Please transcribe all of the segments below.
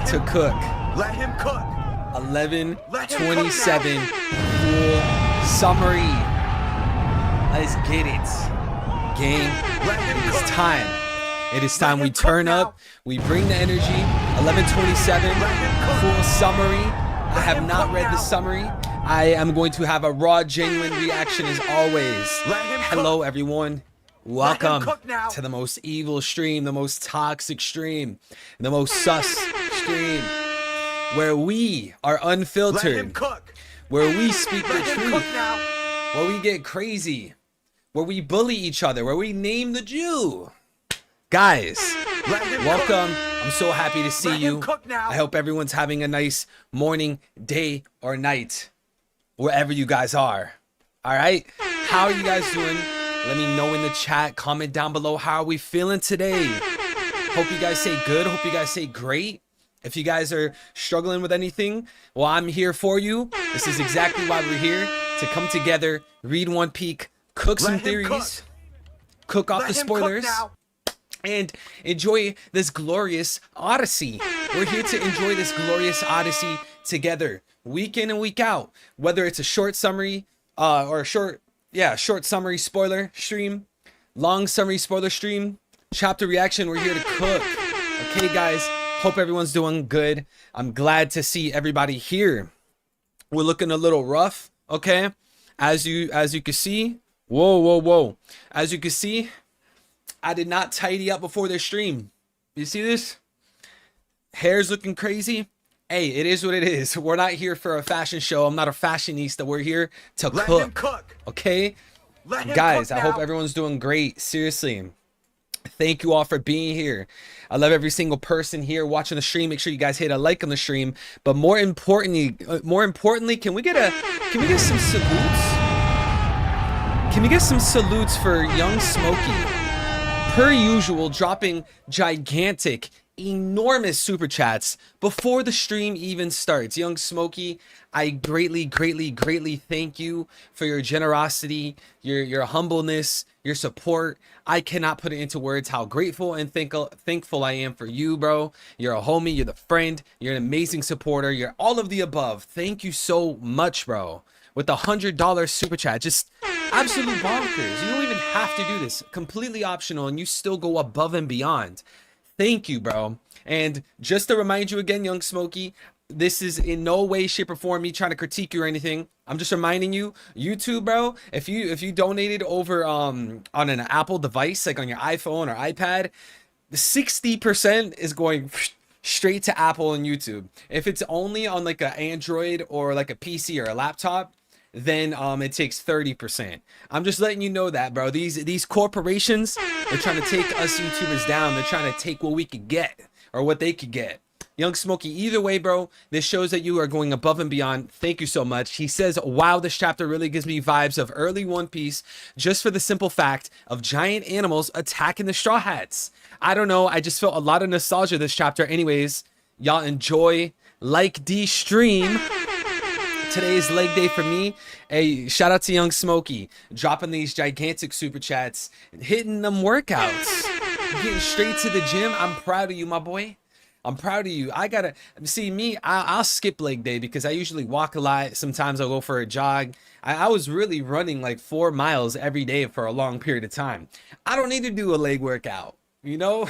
to cook. Let him cook. 11:27 full summary. Let's get it. Game, it is time. It is time we turn up. We bring the energy. 11:27 full summary. I have not read the summary. I am going to have a raw, genuine reaction as always. Hello, everyone. Welcome to the most evil stream, the most toxic stream, the most sus stream, where we are unfiltered, where we speak the truth, where we get crazy, where we bully each other, where we name the Jew. Guys, welcome. I'm so happy to see you. I hope everyone's having a nice morning, day, or night, wherever you guys are. All right? How are you guys doing? Let me know in the chat. Comment down below. How are we feeling today? Hope you guys say good. Hope you guys say great. If you guys are struggling with anything, well, I'm here for you. This is exactly why we're here, to come together, read one peek, cook some theories, cook off the spoilers, and enjoy this glorious odyssey. We're here to enjoy this glorious odyssey together, week in and week out. Whether it's a short summary or a short summary spoiler stream, long summary spoiler stream, chapter reaction, we're here to cook. Okay, guys, hope everyone's doing good. I'm glad to see everybody here. We're looking a little rough, okay? As you can see, whoa. As you can see, I did not tidy up before this stream. You see this? Hair's looking crazy. Hey, it is what it is. We're not here for a fashion show. I'm not a fashionista. We're here to cook. Okay? Guys, I hope everyone's doing great. Seriously. Thank you all for being here. I love every single person here watching the stream. Make sure you guys hit a like on the stream. But more importantly, can we get some salutes? Can we get some salutes for Young Smokey? Per usual, dropping gigantic, enormous super chats before the stream even starts. Young Smokey, I greatly thank you for your generosity, your humbleness, your support. I cannot put it into words how grateful and thankful I am for you, bro. You're a homie, you're the friend, you're an amazing supporter, you're all of the above. Thank you so much, bro. With the $100 super chat, just absolute bonkers. You don't even have to do this. Completely optional, and you still go above and beyond. Thank you, bro. And just to remind you again, Young Smokey, this is in no way, shape, or form me trying to critique you or anything. I'm just reminding you, YouTube, bro, if you donated over on an Apple device, like on your iPhone or iPad, the 60% is going straight to Apple and YouTube. If it's only on like an Android or like a PC or a laptop, then it takes 30%. I'm just letting you know that, bro. These corporations, they're trying to take us YouTubers down. They're trying to take what we could get or what they could get. Young Smokey, either way, bro, this shows that you are going above and beyond. Thank you so much. He says, wow, this chapter really gives me vibes of early One Piece, just for the simple fact of giant animals attacking the Straw Hats. I don't know, I just felt a lot of nostalgia this chapter. Anyways, y'all enjoy. Like the stream. Today's leg day for me. Hey, shout out to Young Smokey, dropping these gigantic super chats, hitting them workouts, getting straight to the gym. I'm proud of you, my boy. I'm proud of you. I gotta see me. I'll skip leg day because I usually walk a lot. Sometimes I'll go for a jog. I was really running like 4 miles every day for a long period of time. I don't need to do a leg workout, you know.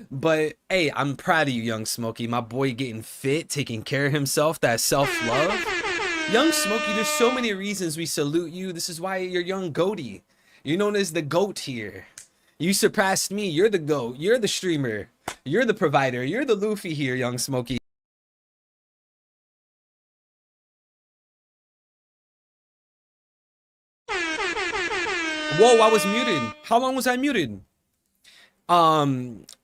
But hey, I'm proud of you, Young Smokey, my boy, getting fit, taking care of himself. That self-love. Young Smokey, there's so many reasons we salute you. This is why you're Young Goaty. You're known as the GOAT here. You surpassed me. You're the GOAT. You're the streamer. You're the provider. You're the Luffy here, Young Smokey. Whoa, I was muted. How long was I muted?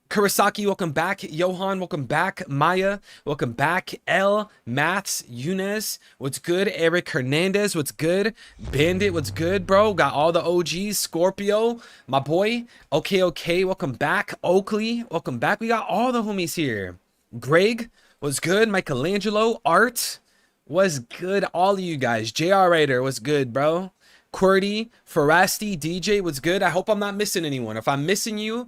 Kurosaki, welcome back. Johan, welcome back. Maya, welcome back. L, Maths, Yunez, what's good? Eric Hernandez, what's good? Bandit, what's good, bro? Got all the OGs. Scorpio, my boy. Okay, welcome back. Oakley, welcome back. We got all the homies here. Greg, what's good? Michelangelo, Art, what's good? All of you guys. JR Writer, what's good, bro? QWERTY, Ferrasti, DJ, what's good? I hope I'm not missing anyone. If I'm missing you,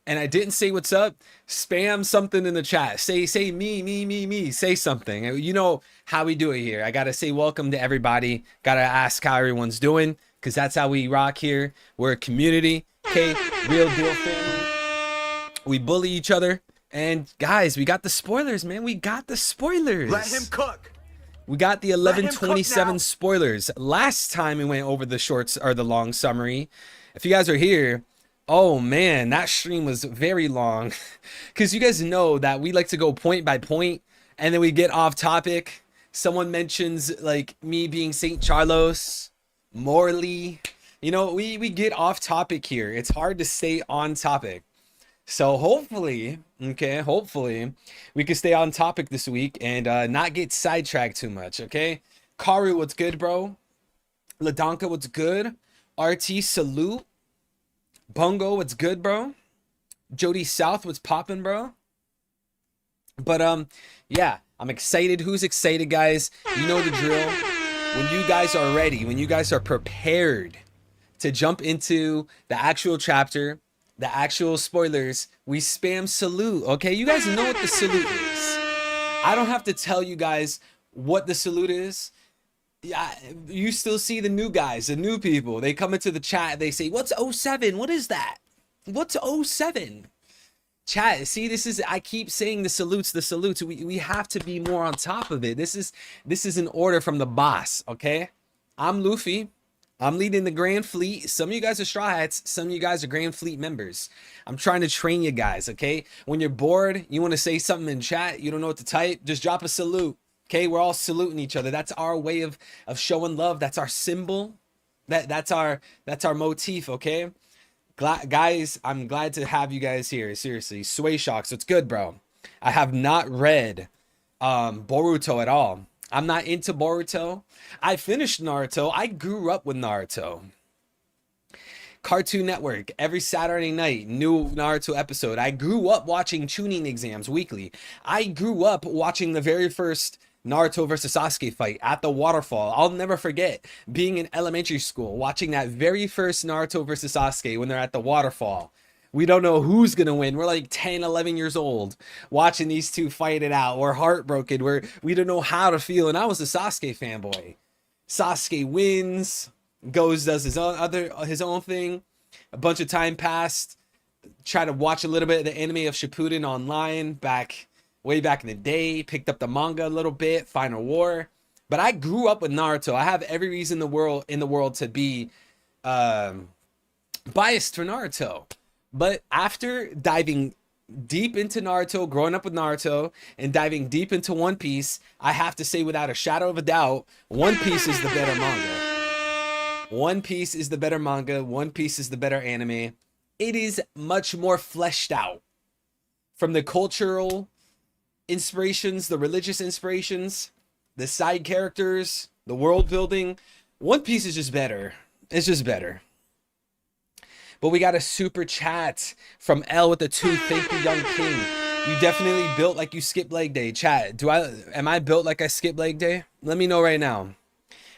and I didn't say what's up, spam something in the chat. Say me. Say something. You know how we do it here. I gotta say welcome to everybody. Gotta ask how everyone's doing, because that's how we rock here. We're a community, okay? Real deal family. We bully each other. And guys, we got the spoilers, man. We got the spoilers. Let him cook. We got the 11/27 spoilers. Last time we went over the shorts or the long summary. If you guys are here, oh man, that stream was very long. Because you guys know that we like to go point by point and then we get off topic. Someone mentions like me being St. Charlos, Morley. You know, we get off topic here. It's hard to stay on topic. So hopefully, okay, hopefully we can stay on topic this week and not get sidetracked too much, okay? Karu, what's good, bro? Ladonka, what's good? RT, salute. Bungo, what's good, bro? Jody South, what's poppin', bro? But yeah, I'm excited. Who's excited, guys? You know the drill. When you guys are ready, when you guys are prepared to jump into the actual chapter, the actual spoilers, we spam salute, okay? You guys know what the salute is. I don't have to tell you guys what the salute is. Yeah, you still see the new guys, the new people. They come into the chat, they say, what's 07? What is that? What's 07? Chat, see, this is, I keep saying the salutes, the salutes. We have to be more on top of it. This is an order from the boss, okay? I'm Luffy. I'm leading the Grand Fleet. Some of you guys are Straw Hats. Some of you guys are Grand Fleet members. I'm trying to train you guys, okay? When you're bored, you want to say something in chat, you don't know what to type, just drop a salute, okay? We're all saluting each other. That's our way of showing love. That's our symbol. That's our motif, okay? Guys, I'm glad to have you guys here. Seriously, Sway Shocks, it's good, bro. I have not read Boruto at all. I'm not into Boruto. I finished Naruto. I grew up with Naruto. Cartoon Network, every Saturday night, new Naruto episode. I grew up watching tuning exams weekly. I grew up watching the very first Naruto versus Sasuke fight at the waterfall. I'll never forget being in elementary school, watching that very first Naruto versus Sasuke when they're at the waterfall. We don't know who's going to win. We're like 10, 11 years old watching these two fight it out. We're heartbroken. We don't know how to feel. And I was a Sasuke fanboy. Sasuke wins, does his own thing. A bunch of time passed. Tried to watch a little bit of the anime of Shippuden online way back in the day. Picked up the manga a little bit, Final War. But I grew up with Naruto. I have every reason in the world to be biased for Naruto. But after diving deep into Naruto, growing up with Naruto, and diving deep into One Piece, I have to say without a shadow of a doubt, One Piece is the better manga. One Piece is the better manga. One Piece is the better anime. It is much more fleshed out. From the cultural inspirations, the religious inspirations, the side characters, the world building, One Piece is just better. It's just better. But we got a super chat from L with the 2. Thank you, Young King. You definitely built like you skip leg day. Chat, am I built like I skip leg day? Let me know right now.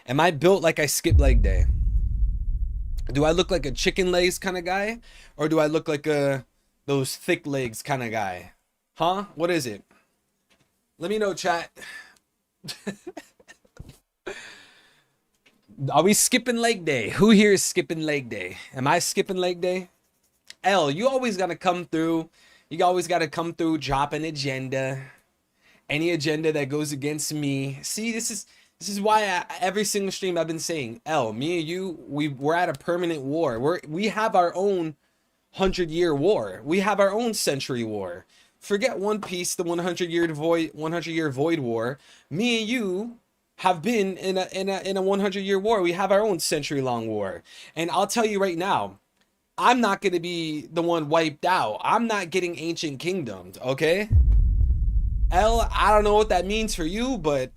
Am I built like I skip leg day? Do I look like a chicken legs kind of guy? Or do I look like those thick legs kind of guy? Huh? What is it? Let me know, chat. Are we skipping leg day? Who here is skipping leg day? Am I skipping leg day? L, you always got to come through. You always got to come through, drop an agenda. Any agenda that goes against me. See, this is why every single stream I've been saying, L, me and you, we're at a permanent war. We have our own 100-year war. We have our own century war. Forget One Piece, the 100-year void war. Me and you have been in a 100-year war. We have our own century-long war. And I'll tell you right now, I'm not going to be the one wiped out. I'm not getting ancient kingdomed, okay? L, I don't know what that means for you, but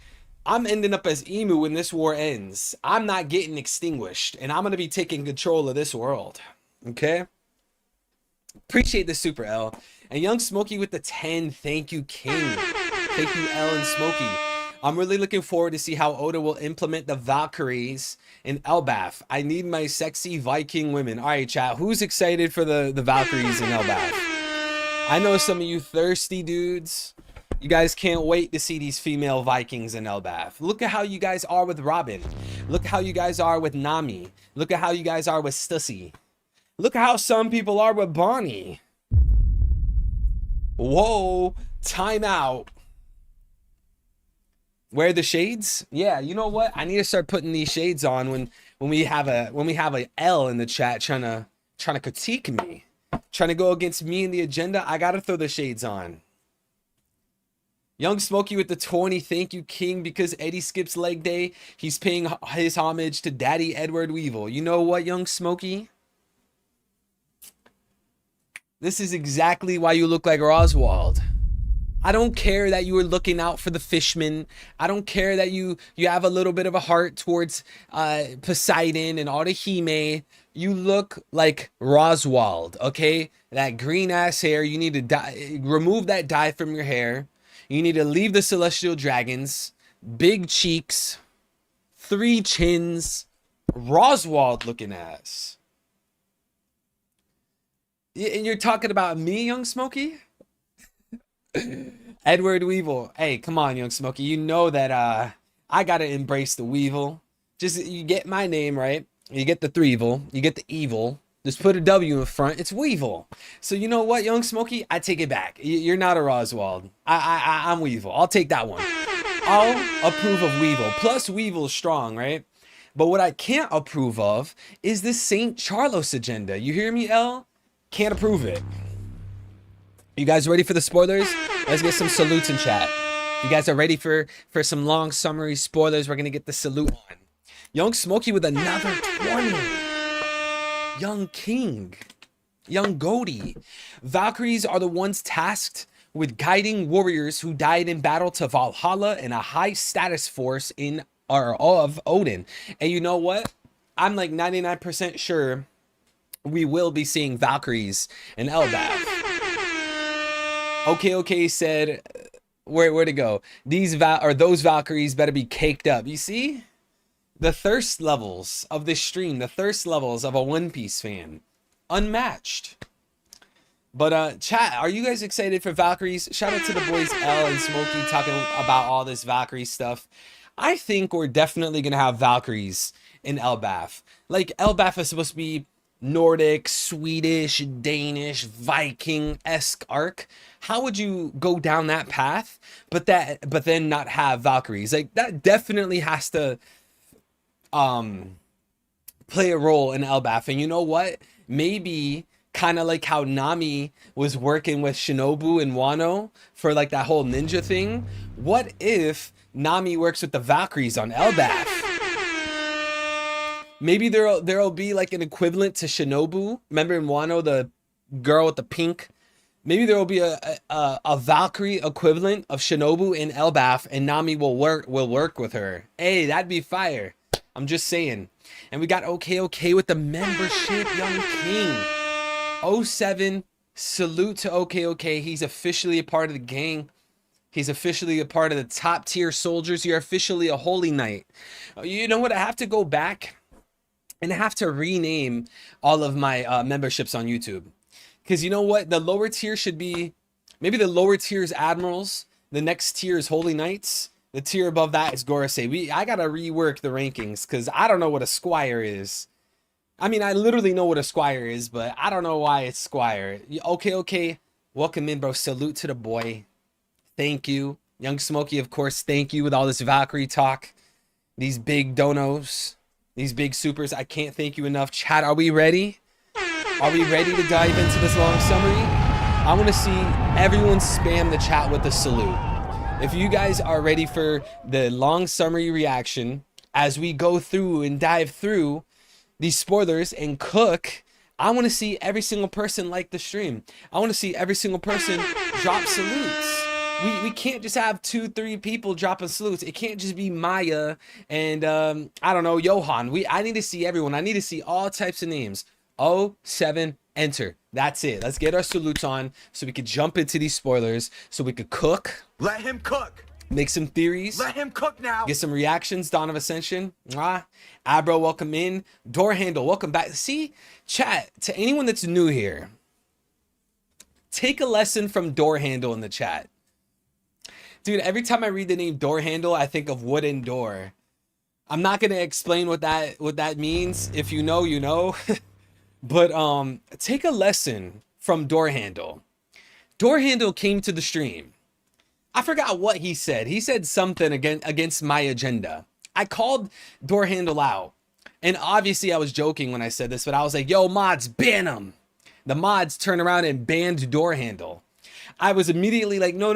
I'm ending up as Emu when this war ends. I'm not getting extinguished, and I'm going to be taking control of this world, okay? Appreciate the super, L. And Young Smokey with the 10. Thank you, King. Thank you, L and Smokey. I'm really looking forward to see how Oda will implement the Valkyries in Elbaf. I need my sexy Viking women. All right, chat. Who's excited for the Valkyries in Elbaf? I know some of you thirsty dudes. You guys can't wait to see these female Vikings in Elbaf. Look at how you guys are with Robin. Look at how you guys are with Nami. Look at how you guys are with Stussy. Look at how some people are with Bonnie. Whoa, time out. Wear the shades? Yeah, you know what? I need to start putting these shades on when we have a L in the chat trying to critique me, trying to go against me and the agenda. I gotta throw the shades on. Young Smokey with the 20, thank you, King, because Eddie skips leg day. He's paying his homage to Daddy Edward Weevil. You know what, Young Smokey? This is exactly why you look like Roswald. I don't care that you were looking out for the fishmen. I don't care that you have a little bit of a heart towards Poseidon and all the Hime. You look like Roswald, okay? That green ass hair, you need to remove that dye from your hair. You need to leave the celestial dragons, big cheeks, 3 chins, Roswald looking ass. And you're talking about me, Young Smokey? Edward Weevil. Hey, come on, Young Smokey. You know that I gotta embrace the Weevil. Just, you get my name right. You get the Threevil. You get the evil. Just put a W in front. It's Weevil. So you know what, Young Smokey? I take it back. You're not a Roswald. I'm Weevil. I'll take that one. I'll approve of Weevil. Plus, Weevil's strong, right? But what I can't approve of is this St. Charlos agenda. You hear me, L? Can't approve it. You guys ready for the spoilers? Let's get some salutes in chat. You guys are ready for some long summary spoilers? We're gonna get the salute on. Young Smokey with another 20. Young King. Young Goaty. Valkyries are the ones tasked with guiding warriors who died in battle to Valhalla in a high status force of Odin. And you know what? I'm like 99% sure we will be seeing Valkyries in Elbaf. Okay said, where to go? Those Valkyries better be caked up. You see? The thirst levels of this stream, the thirst levels of a One Piece fan, unmatched. But chat, are you guys excited for Valkyries? Shout out to the boys L and Smokey talking about all this Valkyrie stuff. I think we're definitely gonna have Valkyries in Elbaf. Like, Elbaf is supposed to be Nordic, Swedish, Danish, Viking-esque arc. How would you go down that path, but then not have Valkyries? Like, that definitely has to play a role in Elbaf. And you know what? Maybe kind of like how Nami was working with Shinobu and Wano for like that whole ninja thing. What if Nami works with the Valkyries on Elbaf? Maybe there'll be like an equivalent to Shinobu. Remember in Wano, the girl with the pink? Maybe there will be a Valkyrie equivalent of Shinobu in Elbaf, and Nami will work with her. Hey, that'd be fire. I'm just saying. And we got okay with the membership, Young King. 07, salute to okay. He's officially a part of the gang. He's officially a part of the top tier soldiers. You're officially a holy knight. You know what? I have to go back and I have to rename all of my memberships on YouTube. Because you know what? The lower tier should be, maybe the lower tier is admirals. The next tier is holy knights. The tier above that is Gorosei. I gotta rework the rankings because I don't know what a squire is. I mean, I literally know what a squire is, but I don't know why it's squire. Okay. Welcome in, bro. Salute to the boy. Thank you. Young Smokey, of course, thank you with all this Valkyrie talk. These big donos. These big supers. I can't thank you enough. Chat, are we ready? Are we ready to dive into this long summary? I want to see everyone spam the chat with a salute. If you guys are ready for the long summary reaction as we go through and dive through these spoilers and cook, I want to see every single person like the stream. I want to see every single person drop salutes. We can't just have 2-3 people dropping salutes. It can't just be Maya and I don't know, Johan. I need to see everyone. I need to see all types of names. 07, enter. That's it. Let's get our salutes on so we could jump into these spoilers, so we could cook. Let him cook. Make some theories. Let him cook now. Get some reactions. Dawn of Ascension. Abro, welcome in. Door handle, welcome back. See, chat, to anyone that's new here, Take a lesson from Door Handle in the chat. Dude, every time I read the name Door Handle, I think of wooden door. I'm not gonna explain what that means. If you know, you know. But take a lesson from Door Handle. Door Handle came to the stream. I forgot what he said. He said something against my agenda. I called Door Handle out. And obviously I was joking when I said this, but I was like, yo, mods, ban him. The mods turned around and banned Door Handle. I was immediately like, no.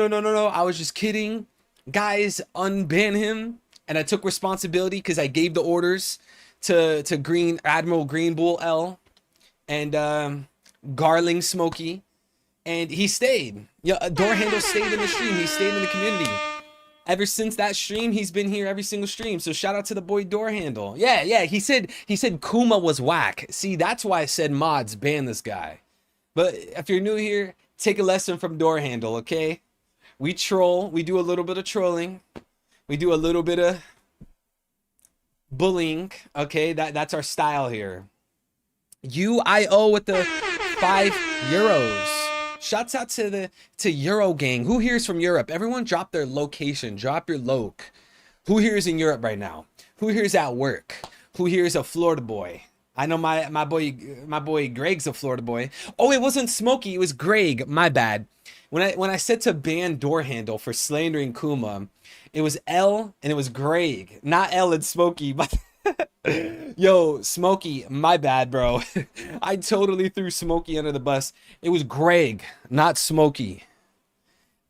I was just kidding. Guys, unban him. And I took responsibility because I gave the orders to Admiral Green Bull L and Garling Smokey. And he stayed. Yeah, Door Handle stayed in the stream. He stayed in the community. Ever since that stream, he's been here every single stream. So shout out to the boy Door Handle. Yeah. He said Kuma was whack. See, that's why I said mods ban this guy. But if you're new here, take a lesson from Door Handle, okay? We troll. We do a little bit of trolling. We do a little bit of bullying. Okay, that's our style here. UIO with the €5. Shouts out to Euro gang. Who here is from Europe? Everyone drop their location. Drop your loc. Who here is in Europe right now? Who here is at work? Who here is a Florida boy? I know my boy Greg's a Florida boy. Oh, it wasn't Smokey, it was Greg. My bad. When I said to ban Door Handle for slandering Kuma, it was L and it was Greg, not L and Smokey. But yo, Smokey, my bad, bro. I totally threw Smokey under the bus. It was Greg, not Smokey.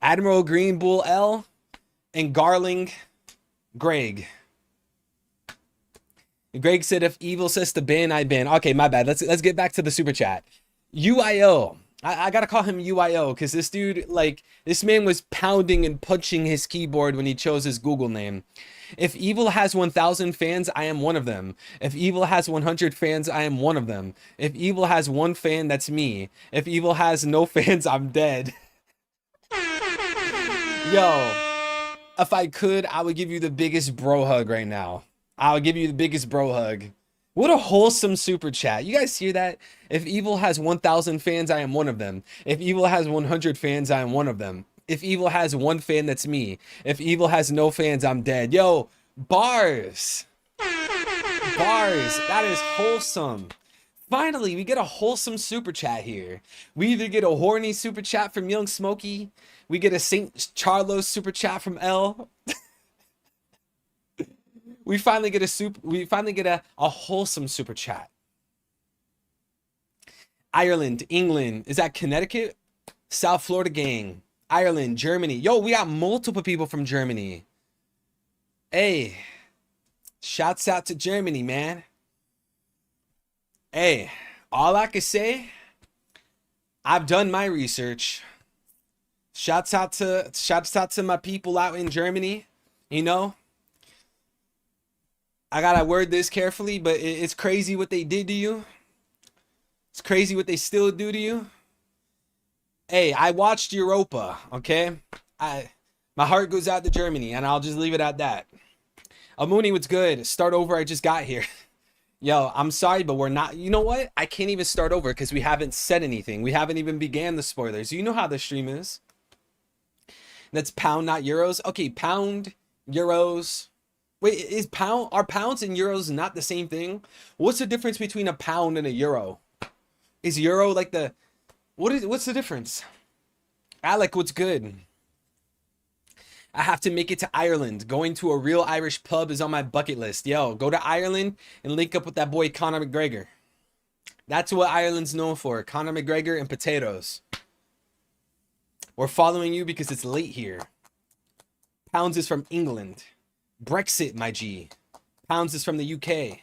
Admiral Green Bull L and Garling Greg. Greg said if Evil says to ban, I ban. Okay, my bad. Let's get back to the super chat. UIO. I gotta call him UIO because this dude, like, this man was pounding and punching his keyboard when he chose his Google name. If Evil has 1,000 fans, I am one of them. If Evil has 100 fans, I am one of them. If Evil has one fan, that's me. If Evil has no fans, I'm dead. Yo, if I could, I would give you the biggest bro hug right now. I would give you the biggest bro hug. What a wholesome super chat. You guys hear that? If Evil has 1,000 fans, I am one of them. If Evil has 100 fans, I am one of them. If Evil has one fan, that's me. If Evil has no fans, I'm dead. Yo, bars. Bars. That is wholesome. Finally, we get a wholesome super chat here. We either get a horny super chat from Young Smokey, we get a St. Charlos super chat from L. We finally get a wholesome super chat. Ireland, England, is that Connecticut? South Florida gang, Ireland, Germany. Yo, we got multiple people from Germany. Hey, shouts out to Germany, man. Hey, all I can say, I've done my research. Shouts out to my people out in Germany, you know. I gotta word this carefully, but it's crazy what they did to you. It's crazy what they still do to you. Hey, I watched Europa, okay? My heart goes out to Germany, and I'll just leave it at that. Amuni, what's good? Start over, I just got here. Yo, I'm sorry, but we're not... You know what? I can't even start over because we haven't said anything. We haven't even began the spoilers. You know how the stream is. That's pound, not euros. Okay, pound, euros... Wait, are pounds and euros not the same thing? What's the difference between a pound and a euro? Is euro like the... What's the difference? Alec, what's good? I have to make it to Ireland. Going to a real Irish pub is on my bucket list. Yo, go to Ireland and link up with that boy Conor McGregor. That's what Ireland's known for. Conor McGregor and potatoes. We're following you because it's late here. Pounds is from England. Brexit, my G. Pounds is from the UK.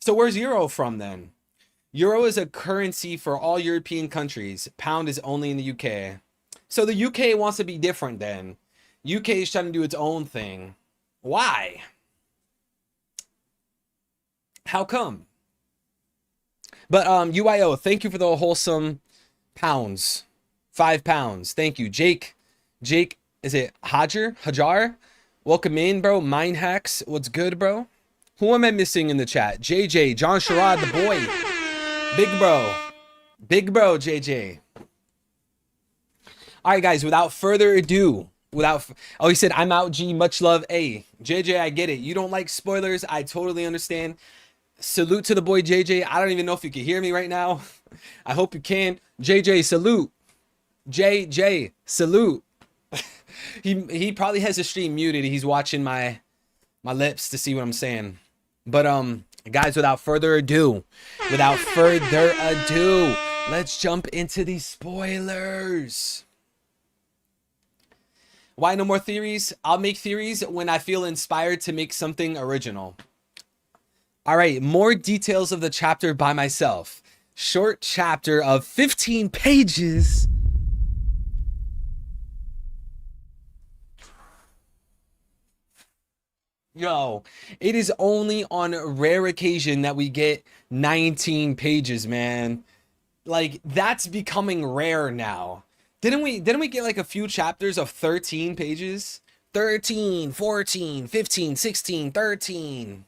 So where's euro from then? Euro is a currency for all European countries. Pound is only in the UK. So the UK wants to be different then. UK is trying to do its own thing. Why? How come? But UIO, thank you for the wholesome pounds. 5 pounds. Thank you. Jake, is it Hajar? Welcome in, bro. Mind hacks. What's good, bro? Who am I missing in the chat? JJ, John Sherrod, the boy. Big bro, JJ. All right, guys, without further ado, oh, he said, I'm out, G, much love. Hey, JJ, I get it. You don't like spoilers. I totally understand. Salute to the boy, JJ. I don't even know if you can hear me right now. I hope you can. JJ, salute. JJ, salute. He probably has the stream muted. He's watching my lips to see what I'm saying. But guys, without further ado, let's jump into these spoilers. Why no more theories? I'll make theories when I feel inspired to make something original. All right, more details of the chapter by myself. Short chapter of 15 pages. Yo, it is only on a rare occasion that we get 19 pages, man. Like, that's becoming rare now. Didn't we get like a few chapters of 13 pages? 13, 14, 15, 16, 13.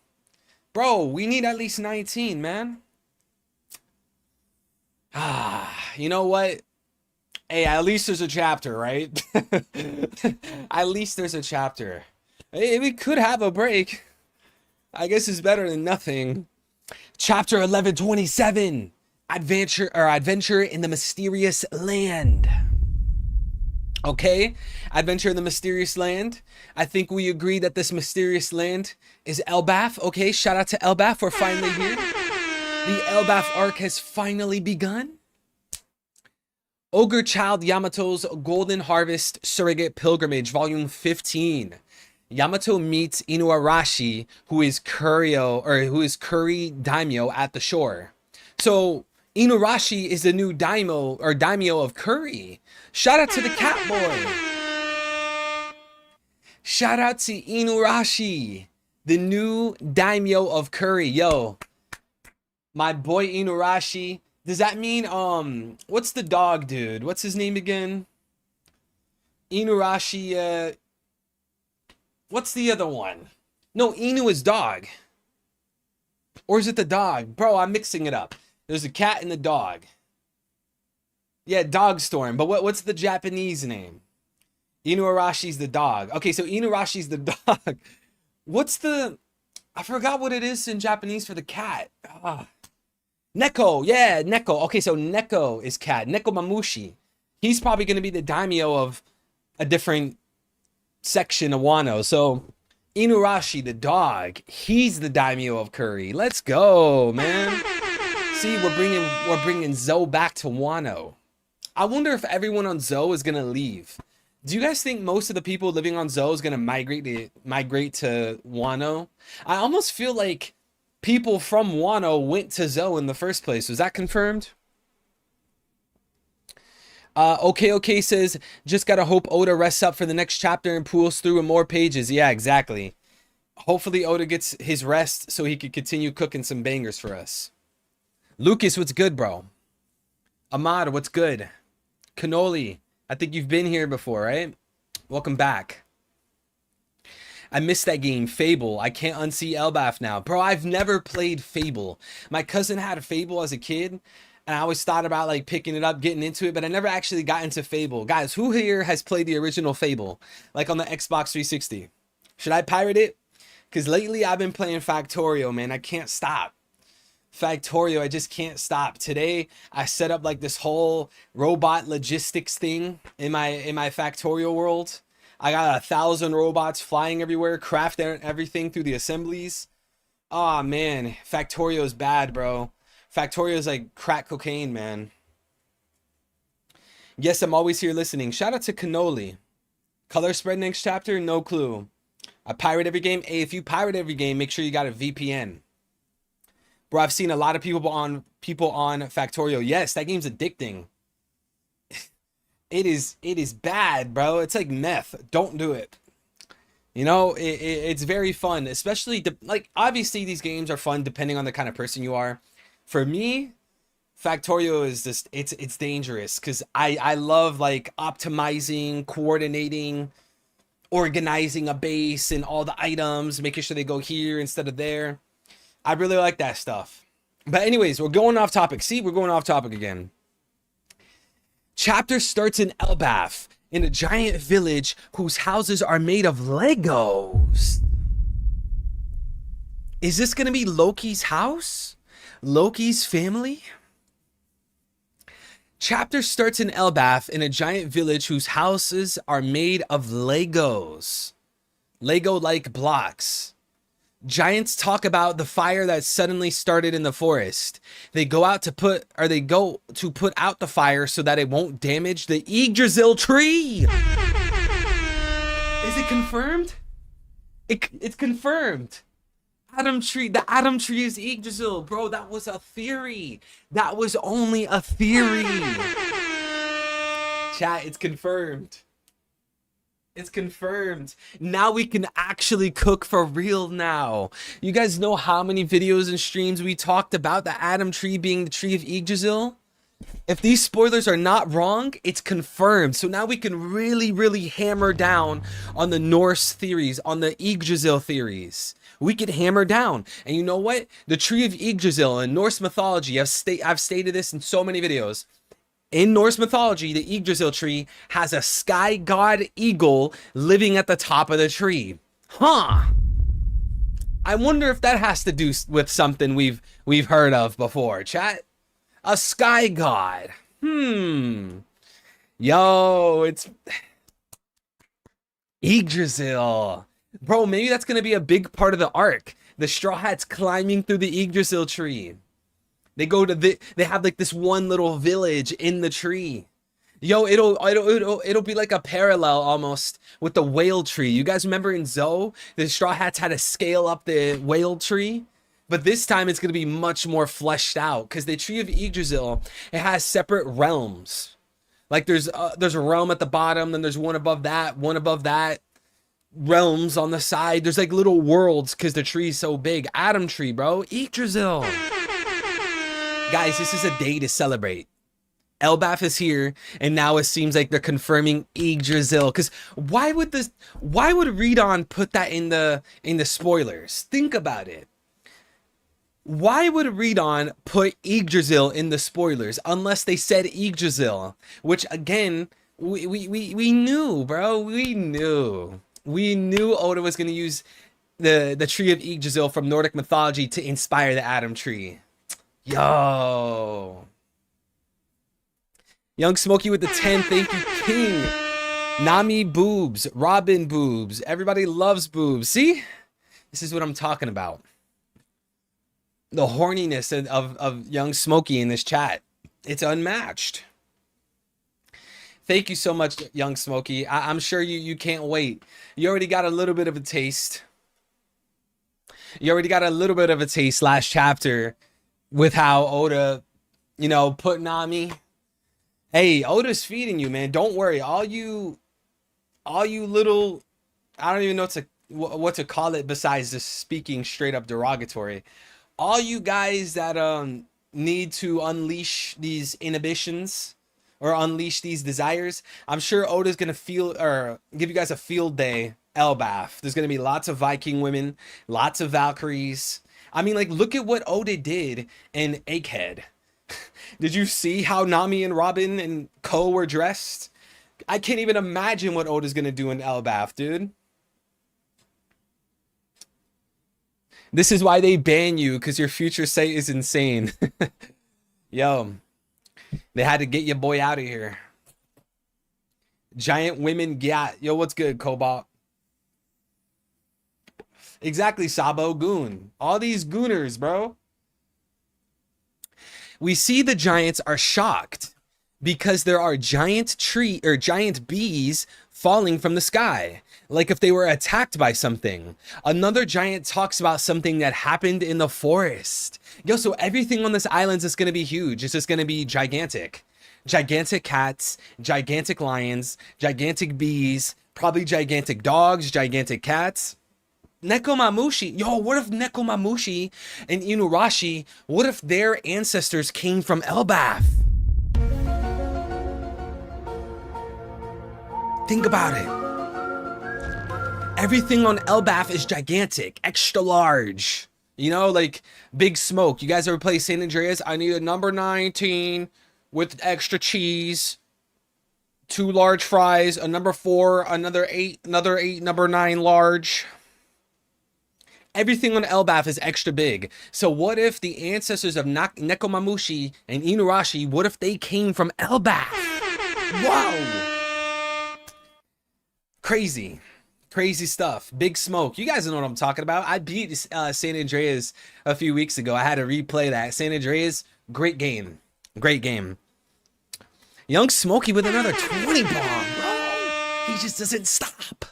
Bro, we need at least 19, man. You know what? Hey, at least there's a chapter, right? At least there's a chapter. Hey, we could have a break. I guess it's better than nothing. Chapter 1127. Adventure in the Mysterious Land. Okay, Adventure in the Mysterious Land. I think we agree that this mysterious land is Elbaf. Okay, shout out to Elbaf. We're finally here. The Elbaf arc has finally begun. Ogre Child Yamato's Golden Harvest Surrogate Pilgrimage, Volume 15. Yamato meets Inuarashi, who is Kuri daimyo at the shore. So Inuarashi is the new daimyo of Kuri. Shout out to the cat boy. Shout out to Inuarashi, the new daimyo of Kuri. Yo, my boy Inuarashi. Does that mean what's the dog dude? What's his name again? Inuarashi. What's the other one? No, Inu is dog. Or is it the dog? Bro, I'm mixing it up. There's a cat and the dog. Yeah, Dog Storm. But what's the Japanese name? Inuarashi's the dog. Okay, so Inuarashi's the dog. What's the... I forgot what it is in Japanese for the cat. Neko. Yeah, Neko. Okay, so Neko is cat. Neko Mamushi. He's probably going to be the daimyo of a different section of Wano. So Inuarashi, the dog, he's the daimyo of Kuri. Let's go, man. See, we're bringing Zou back to Wano. I wonder if everyone on Zou is gonna leave. Do you guys think most of the people living on Zou is gonna migrate to Wano? I almost feel like people from Wano went to Zou in the first place. Was that confirmed? Okay says, just gotta hope Oda rests up for the next chapter and pulls through more pages. Yeah, exactly. Hopefully Oda gets his rest so he can continue cooking some bangers for us. Lucas, what's good, bro? Ahmad, what's good? Cannoli, I think you've been here before, right? Welcome back. I missed that game, Fable. I can't unsee Elbaf now. Bro, I've never played Fable. My cousin had a Fable as a kid, and I always thought about like picking it up, getting into it, but I never actually got into Fable. Guys, who here has played the original Fable? Like on the Xbox 360? Should I pirate it? Because lately I've been playing Factorio, man. I can't stop. Factorio, I just can't stop. Today, I set up like this whole robot logistics thing in my Factorio world. I got 1,000 robots flying everywhere, craft everything through the assemblies. Oh man, Factorio is bad, bro. Factorio is like crack cocaine, man. Yes, I'm always here listening. Shout out to Cannoli. Color spread next chapter? No clue. I pirate every game. Hey, if you pirate every game, make sure you got a VPN. Bro, I've seen a lot of people on Factorio. Yes, that game's addicting. It is bad, bro. It's like meth. Don't do it. You know, it's very fun, especially like obviously these games are fun depending on the kind of person you are. For me, Factorio is just it's dangerous because I love like optimizing, coordinating, organizing a base and all the items, making sure they go here instead of there. I really like that stuff. But anyways, we're going off topic. See, we're going off topic again. Chapter starts in Elbaf, in a giant village whose houses are made of Legos. Is this going to be Loki's house? Loki's family? Chapter starts in Elbaf, in a giant village whose houses are made of Legos. Lego-like blocks. Giants talk about the fire that suddenly started in the forest. They go to put out the fire so that it won't damage the Yggdrasil tree. Is it confirmed? It's confirmed. The Adam tree is Yggdrasil, bro. That was a theory. That was only a theory. Chat, it's confirmed. It's confirmed. Now we can actually cook for real now. You guys know how many videos and streams we talked about the Adam tree being the tree of Yggdrasil? If these spoilers are not wrong, it's confirmed. So now we can really, really hammer down on the Norse theories, on the Yggdrasil theories. We could hammer down. And you know what? The tree of Yggdrasil in Norse mythology, I've stated this in so many videos. In Norse mythology, the Yggdrasil tree has a sky god eagle living at the top of the tree. Huh. I wonder if that has to do with something we've heard of before, chat. A sky god. Yo, it's Yggdrasil. Bro, maybe that's going to be a big part of the arc. The Straw Hats climbing through the Yggdrasil tree. They have like this one little village in the tree. Yo, it'll be like a parallel almost with the whale tree. You guys remember in Zoe, the Straw Hats had to scale up the whale tree? But this time it's going to be much more fleshed out because the tree of Yggdrasil, it has separate realms. Like there's a realm at the bottom, then there's one above that, realms on the side. There's like little worlds because the tree's so big. Adam tree, bro. Yggdrasil. Guys, this is a day to celebrate. Elbaf is here, and now it seems like they're confirming Yggdrasil. Because why would Redon put that in the spoilers? Think about it. Why would Redon put Yggdrasil in the spoilers unless they said Yggdrasil? Which again, we knew, bro. We knew Oda was gonna use the tree of Yggdrasil from Nordic mythology to inspire the Adam tree. Yo. Young Smokey with the 10. Thank you, King. Nami boobs. Robin boobs. Everybody loves boobs. See? This is what I'm talking about. The horniness of Young Smokey in this chat. It's unmatched. Thank you so much, Young Smokey. I'm sure you can't wait. You already got a little bit of a taste. Last chapter with how Oda, put Nami. Hey, Oda's feeding you, man. Don't worry. All you little, I don't even know what to call it besides just speaking straight up derogatory. All you guys that need to unleash these inhibitions or unleash these desires, I'm sure Oda's gonna give you guys a field day. Elbaf. There's gonna be lots of Viking women, lots of Valkyries. I mean, like, look at what Oda did in Egghead. Did you see how Nami and Robin and Ko were dressed? I can't even imagine what Oda's gonna do in Elbaf, dude. This is why they ban you, because your future site is insane. Yo, they had to get your boy out of here. Giant women gat. Yo, what's good, Cobalt? Exactly, Sabo, Goon. All these gooners, bro. We see the giants are shocked because there are giant bees falling from the sky, like if they were attacked by something. Another giant talks about something that happened in the forest. Yo, so everything on this island is going to be huge. It's just going to be gigantic. Gigantic cats, gigantic lions, gigantic bees, probably gigantic dogs, gigantic cats. Nekomamushi. Yo, what if Nekomamushi and Inuarashi, what if their ancestors came from Elbaf? Think about it. Everything on Elbaf is gigantic, extra large. Like Big Smoke. You guys ever play San Andreas? I need a number 19 with extra cheese. 2 large fries, a number 4, another 8, number 9 large. Everything on Elbaf is extra big. So what if the ancestors of Nekomamushi and Inuarashi, what if they came from Elbaf? Whoa! Crazy. Crazy stuff. Big Smoke. You guys know what I'm talking about. I beat San Andreas a few weeks ago. I had to replay that. San Andreas, great game. Great game. Young Smokey with another 20 bomb, bro. He just doesn't stop.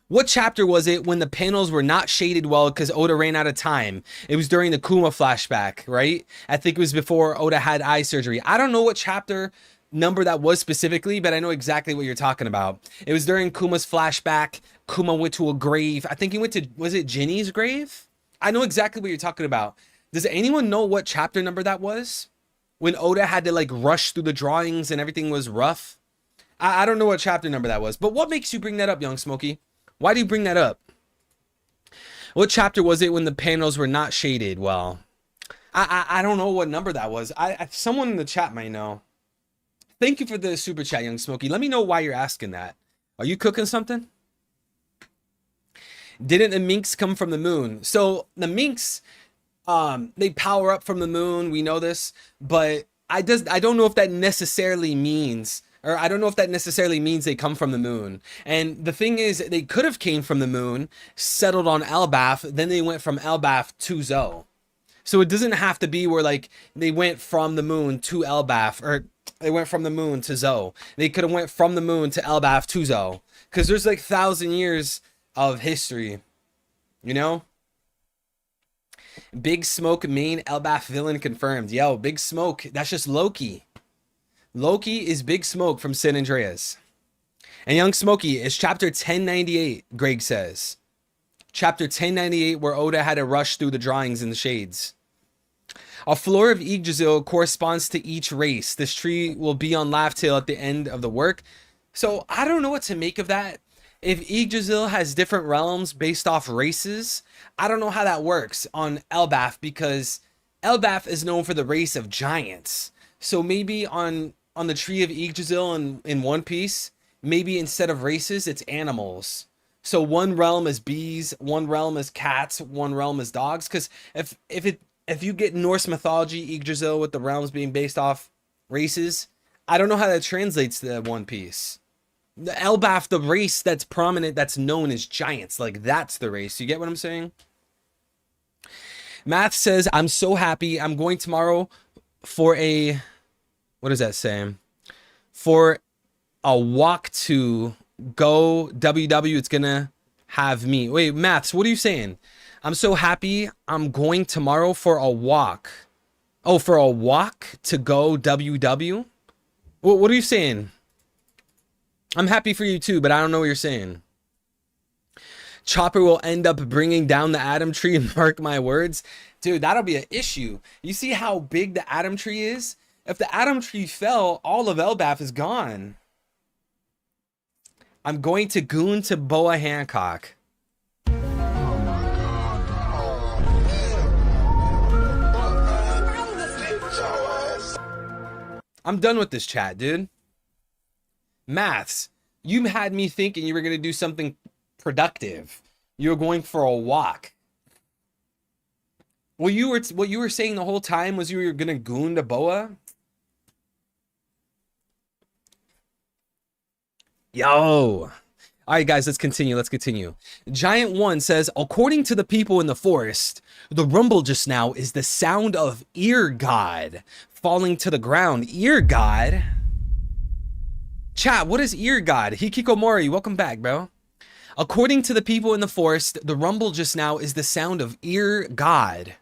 What chapter was it when the panels were not shaded well because Oda ran out of time? It was during the Kuma flashback, right? I think it was before Oda had eye surgery. I don't know what chapter number that was specifically, but I know exactly what you're talking about. It was during Kuma's flashback. Kuma went to a grave. I think he went to, was it Jinny's grave? I know exactly what you're talking about. Does anyone know what chapter number that was? When Oda had to like rush through the drawings and everything was rough? I don't know what chapter number that was, but what makes you bring that up, Young Smokey? Why do you bring that up? What chapter was it when the panels were not shaded well? I don't know what number that was. Someone in the chat might know. Thank you for the super chat, Young Smokey. Let me know why you're asking that. Are you cooking something? Didn't the minks come from the moon? So the minks, they power up from the moon. We know this, but I don't know if that necessarily means, or I don't know if that necessarily means they come from the moon. And the thing is, they could have came from the moon, settled on Elbaf, then they went from Elbaf to Zoe. So it doesn't have to be where like they went from the moon to Elbaf, or they went from the moon to Zoe. They could have went from the moon to Elbaf to Zoe, because there's like 1,000 years of history, you know? Big Smoke main Elbaf villain confirmed. Yo, Big Smoke, that's just Loki. Loki is Big Smoke from San Andreas. And Young Smokey is chapter 1098, Greg says. Chapter 1098, where Oda had to rush through the drawings in the shades. A floor of Yggdrasil corresponds to each race. This tree will be on Laugh Tale at the end of the work. So I don't know what to make of that. If Yggdrasil has different realms based off races, I don't know how that works on Elbaf, because Elbaf is known for the race of giants. So maybe on the tree of Yggdrasil in One Piece, maybe instead of races, it's animals. So one realm is bees, one realm is cats, one realm is dogs. Because if you get Norse mythology, Yggdrasil, with the realms being based off races, I don't know how that translates to One Piece. The Elbaf, the race that's prominent, that's known as giants, like that's the race. You get what I'm saying? Math says, I'm so happy. I'm going tomorrow for a, what does that say? For a walk to go WW. It's gonna have me. Wait, Maths, what are you saying? I'm so happy. I'm going tomorrow for a walk. Oh, for a walk to go WW? What are you saying? I'm happy for you too, but I don't know what you're saying. Chopper will end up bringing down the Atom Tree, mark my words. Dude, that'll be an issue. You see how big the Atom Tree is? If the Atom Tree fell, all of Elbaf is gone. I'm going to goon to Boa Hancock. I'm done with this chat, dude. Maths, you had me thinking you were going to do something productive. You were going for a walk. What you were saying the whole time was you were going to goon to Boa? Yo. All right, guys, let's continue. Giant One says, according to the people in the forest, the rumble just now is the sound of Ear God falling to the ground. Ear God? Chat, what is Ear God? Hikikomori, welcome back, bro. According to the people in the forest, the rumble just now is the sound of Ear God.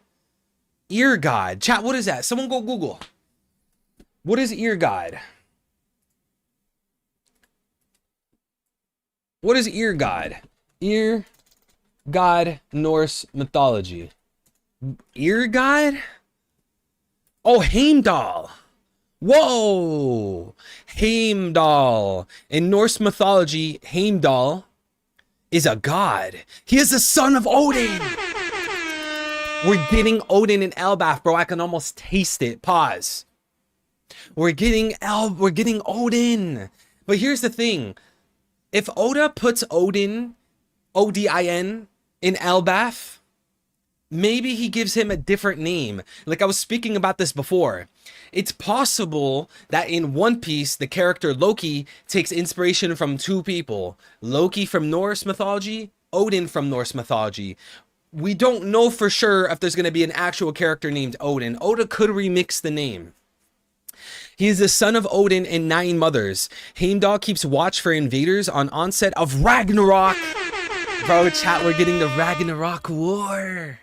Ear God. Chat, what is that? Someone go Google. What is Ear God? What is Ear God? Ear God, Norse mythology. Ear God? Oh, Heimdall. Whoa. Heimdall. In Norse mythology, Heimdall is a god. He is the son of Odin. We're getting Odin in Elbaf, bro. I can almost taste it. Pause. We're getting Odin. But here's the thing. If Oda puts Odin, Odin, in Elbaf, maybe he gives him a different name. Like I was speaking about this before. It's possible that in One Piece, the character Loki takes inspiration from two people. Loki from Norse mythology, Odin from Norse mythology. We don't know for sure if there's going to be an actual character named Odin. Oda could remix the name. He is the son of Odin and 9 mothers. Heimdall keeps watch for invaders on onset of Ragnarok. Bro, chat, we're getting the Ragnarok War.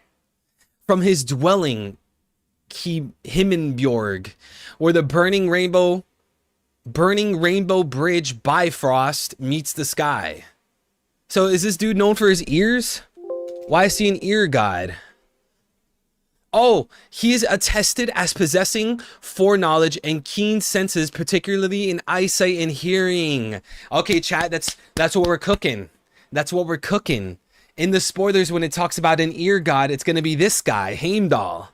From his dwelling, Himmelbjorg, where the burning rainbow bridge Bifrost meets the sky. So is this dude known for his ears? Why is he an ear god? Oh, he is attested as possessing foreknowledge and keen senses, particularly in eyesight and hearing. Okay, chat, that's what we're cooking. That's what we're cooking. In the spoilers, when it talks about an ear god, it's going to be this guy, Heimdall.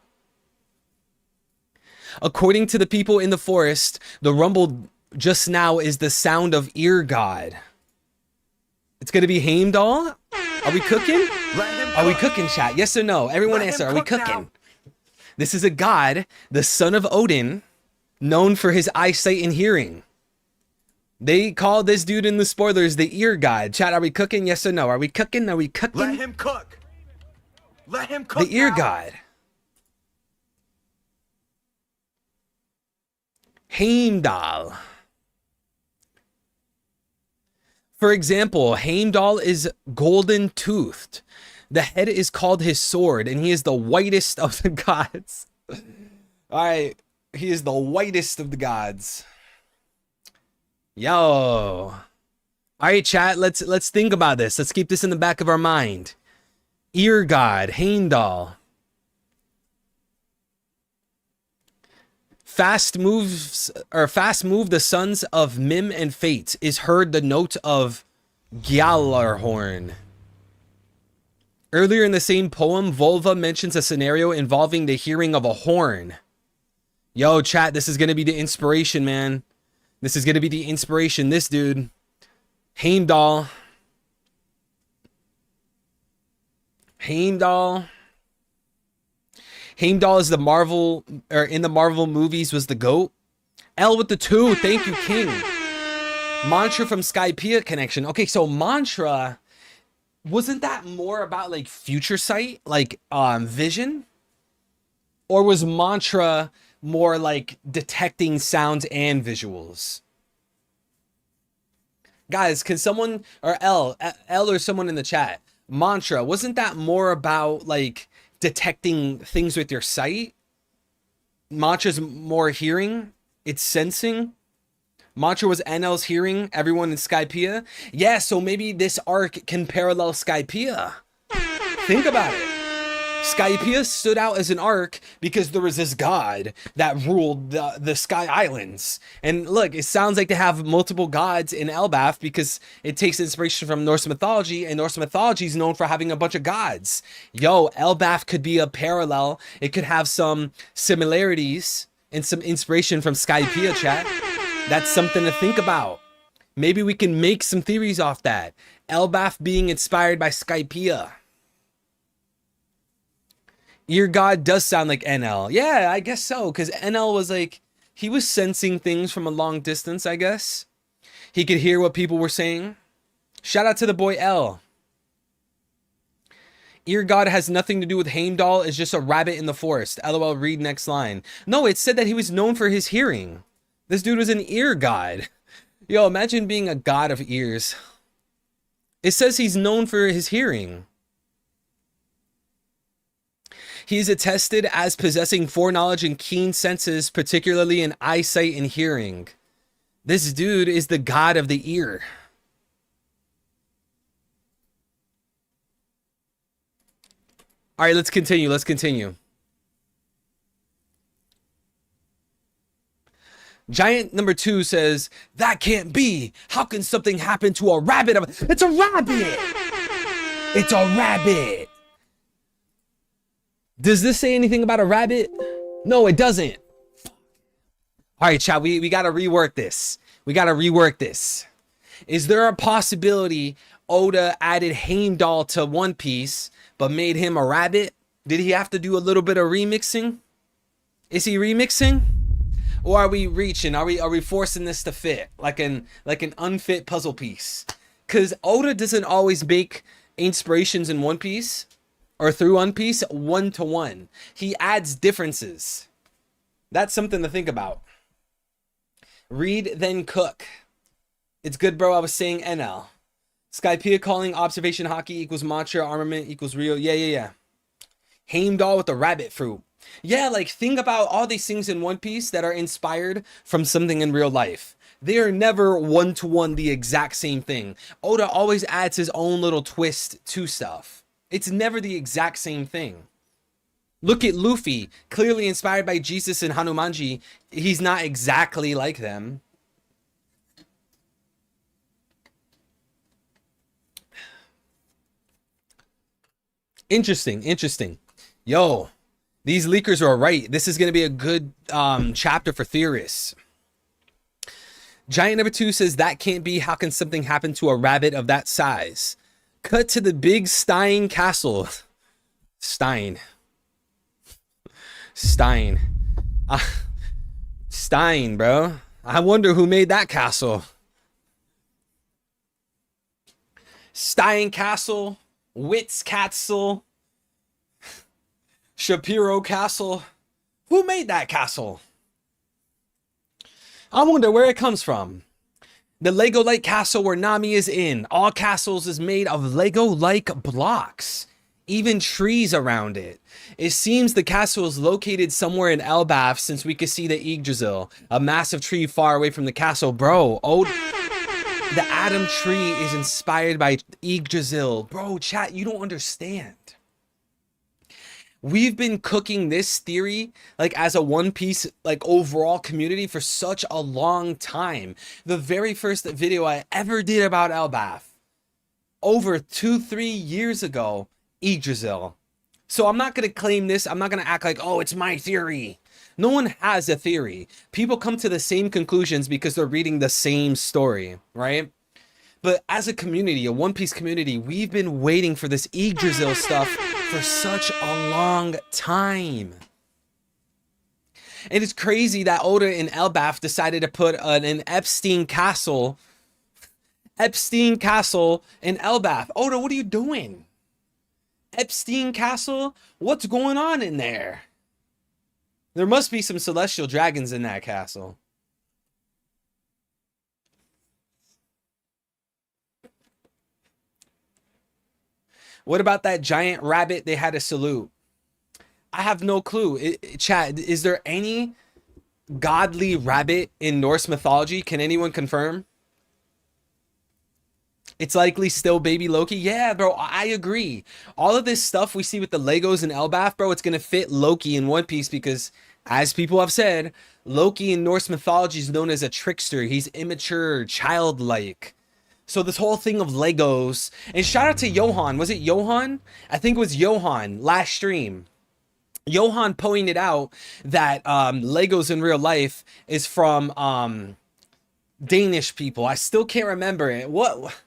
According to the people in the forest, the rumble just now is the sound of ear god. It's going to be Heimdall? Are we cooking? Are we cooking, chat? Yes or no? Everyone answer. Are we cooking? This is a god, the son of Odin, known for his eyesight and hearing. They call this dude in the spoilers the ear god. Chat, are we cooking? Yes or no? Are we cooking? Are we cooking? Let him cook. Let him cook. The ear god. Heimdall. For example, Heimdall is golden toothed. The head is called his sword, and he is the whitest of the gods. All right, he is the whitest of the gods. Yo. All right, chat, let's think about this. Let's keep this in the back of our mind. Ear god, Heimdall. Fast move the sons of Mim and Fate is heard the note of Gjallarhorn. Earlier in the same poem, Volva mentions a scenario involving the hearing of a horn. Yo, chat, this is going to be the inspiration, man. This is going to be the inspiration. This dude, Heimdall. Heimdall is the Marvel, or in the Marvel movies was the GOAT. L with the 2. Thank you, King. Mantra from Skypiea connection. Okay, so Mantra, wasn't that more about like future sight, like vision? Or was Mantra more like detecting sounds and visuals? Guys, can someone, or L or someone in the chat, Mantra, wasn't that more about like detecting things with your sight? Mantra's more hearing, it's sensing. Mantra was NL's hearing, everyone in Skypiea. Yeah, so maybe this arc can parallel Skypiea. Think about it. Skypiea stood out as an arc because there was this god that ruled the Sky Islands. And look, it sounds like they have multiple gods in Elbaf because it takes inspiration from Norse mythology, and Norse mythology is known for having a bunch of gods. Yo, Elbaf could be a parallel. It could have some similarities and some inspiration from Skypiea, chat. That's something to think about. Maybe we can make some theories off that. Elbaf being inspired by Skypiea. Ear God does sound like NL. Yeah, I guess so. Because NL was like, he was sensing things from a long distance, I guess. He could hear what people were saying. Shout out to the boy L. Ear God has nothing to do with Heimdall. It's just a rabbit in the forest. LOL, read next line. No, it said that he was known for his hearing. This dude was an ear god. Yo, imagine being a god of ears. It says he's known for his hearing. He is attested as possessing foreknowledge and keen senses, particularly in eyesight and hearing. This dude is the god of the ear. All right, let's continue. Let's continue. Giant number 2 says, that can't be. How can something happen to a rabbit? It's a rabbit. It's a rabbit. Does this say anything about a rabbit? No, it doesn't. All right, chat, we got to rework this. We got to rework this. Is there a possibility Oda added Heimdall to One Piece, but made him a rabbit? Did he have to do a little bit of remixing? Is he remixing? Or are we reaching? Are we forcing this to fit like an unfit puzzle piece? Because Oda doesn't always make inspirations in One Piece or through One Piece one-to-one. He adds differences. That's something to think about. Read, then cook. It's good, bro. I was saying NL. Skypea calling observation hockey equals mantra, armament equals Rio. Yeah. Heimdall with the rabbit fruit. Yeah, like think about all these things in One Piece that are inspired from something in real life. They are never one-to-one the exact same thing. Oda always adds his own little twist to stuff. It's never the exact same thing. Look at Luffy, clearly inspired by Jesus and Hanumanji. He's not exactly like them. Interesting. Yo, these leakers are right. This is going to be a good chapter for theorists. Giant number 2 says, that can't be. How can something happen to a rabbit of that size? Cut to the big Stein castle. Stein, bro. I wonder who made that castle. Stein Castle, Wits Castle, Shapiro Castle. Who made that castle? I wonder where it comes from. The Lego-like castle where Nami is in. All castles is made of Lego-like blocks. Even trees around it. It seems the castle is located somewhere in Elbaf since we could see the Yggdrasil, a massive tree far away from the castle. Bro, the Adam tree is inspired by Yggdrasil. Bro, chat, you don't understand. We've been cooking this theory like as a One Piece like overall community for such a long time. The very first video I ever did about Elbaf over 2-3 years ago, Yggdrasil. So I'm not going to claim this. I'm not going to act like, oh, it's my theory. No one has a theory. People come to the same conclusions because they're reading the same story, right? But as a community, a One Piece community, we've been waiting for this Yggdrasil stuff for such a long time. And it's crazy that Oda and Elbaf decided to put an Epstein Castle in Elbaf. Oda, what are you doing? Epstein Castle? What's going on in there? There must be some celestial dragons in that castle. What about that giant rabbit they had to salute? I have no clue. Chat, is there any godly rabbit in Norse mythology? Can anyone confirm? It's likely still baby Loki. Yeah, bro, I agree. All of this stuff we see with the Legos and Elbaf, bro, it's going to fit Loki in One Piece because, as people have said, Loki in Norse mythology is known as a trickster. He's immature, childlike. So this whole thing of Legos, and shout out to Johan. Was it Johan? I think it was Johan last stream. Johan pointed out that Legos in real life is from Danish people. I still can't remember it. What?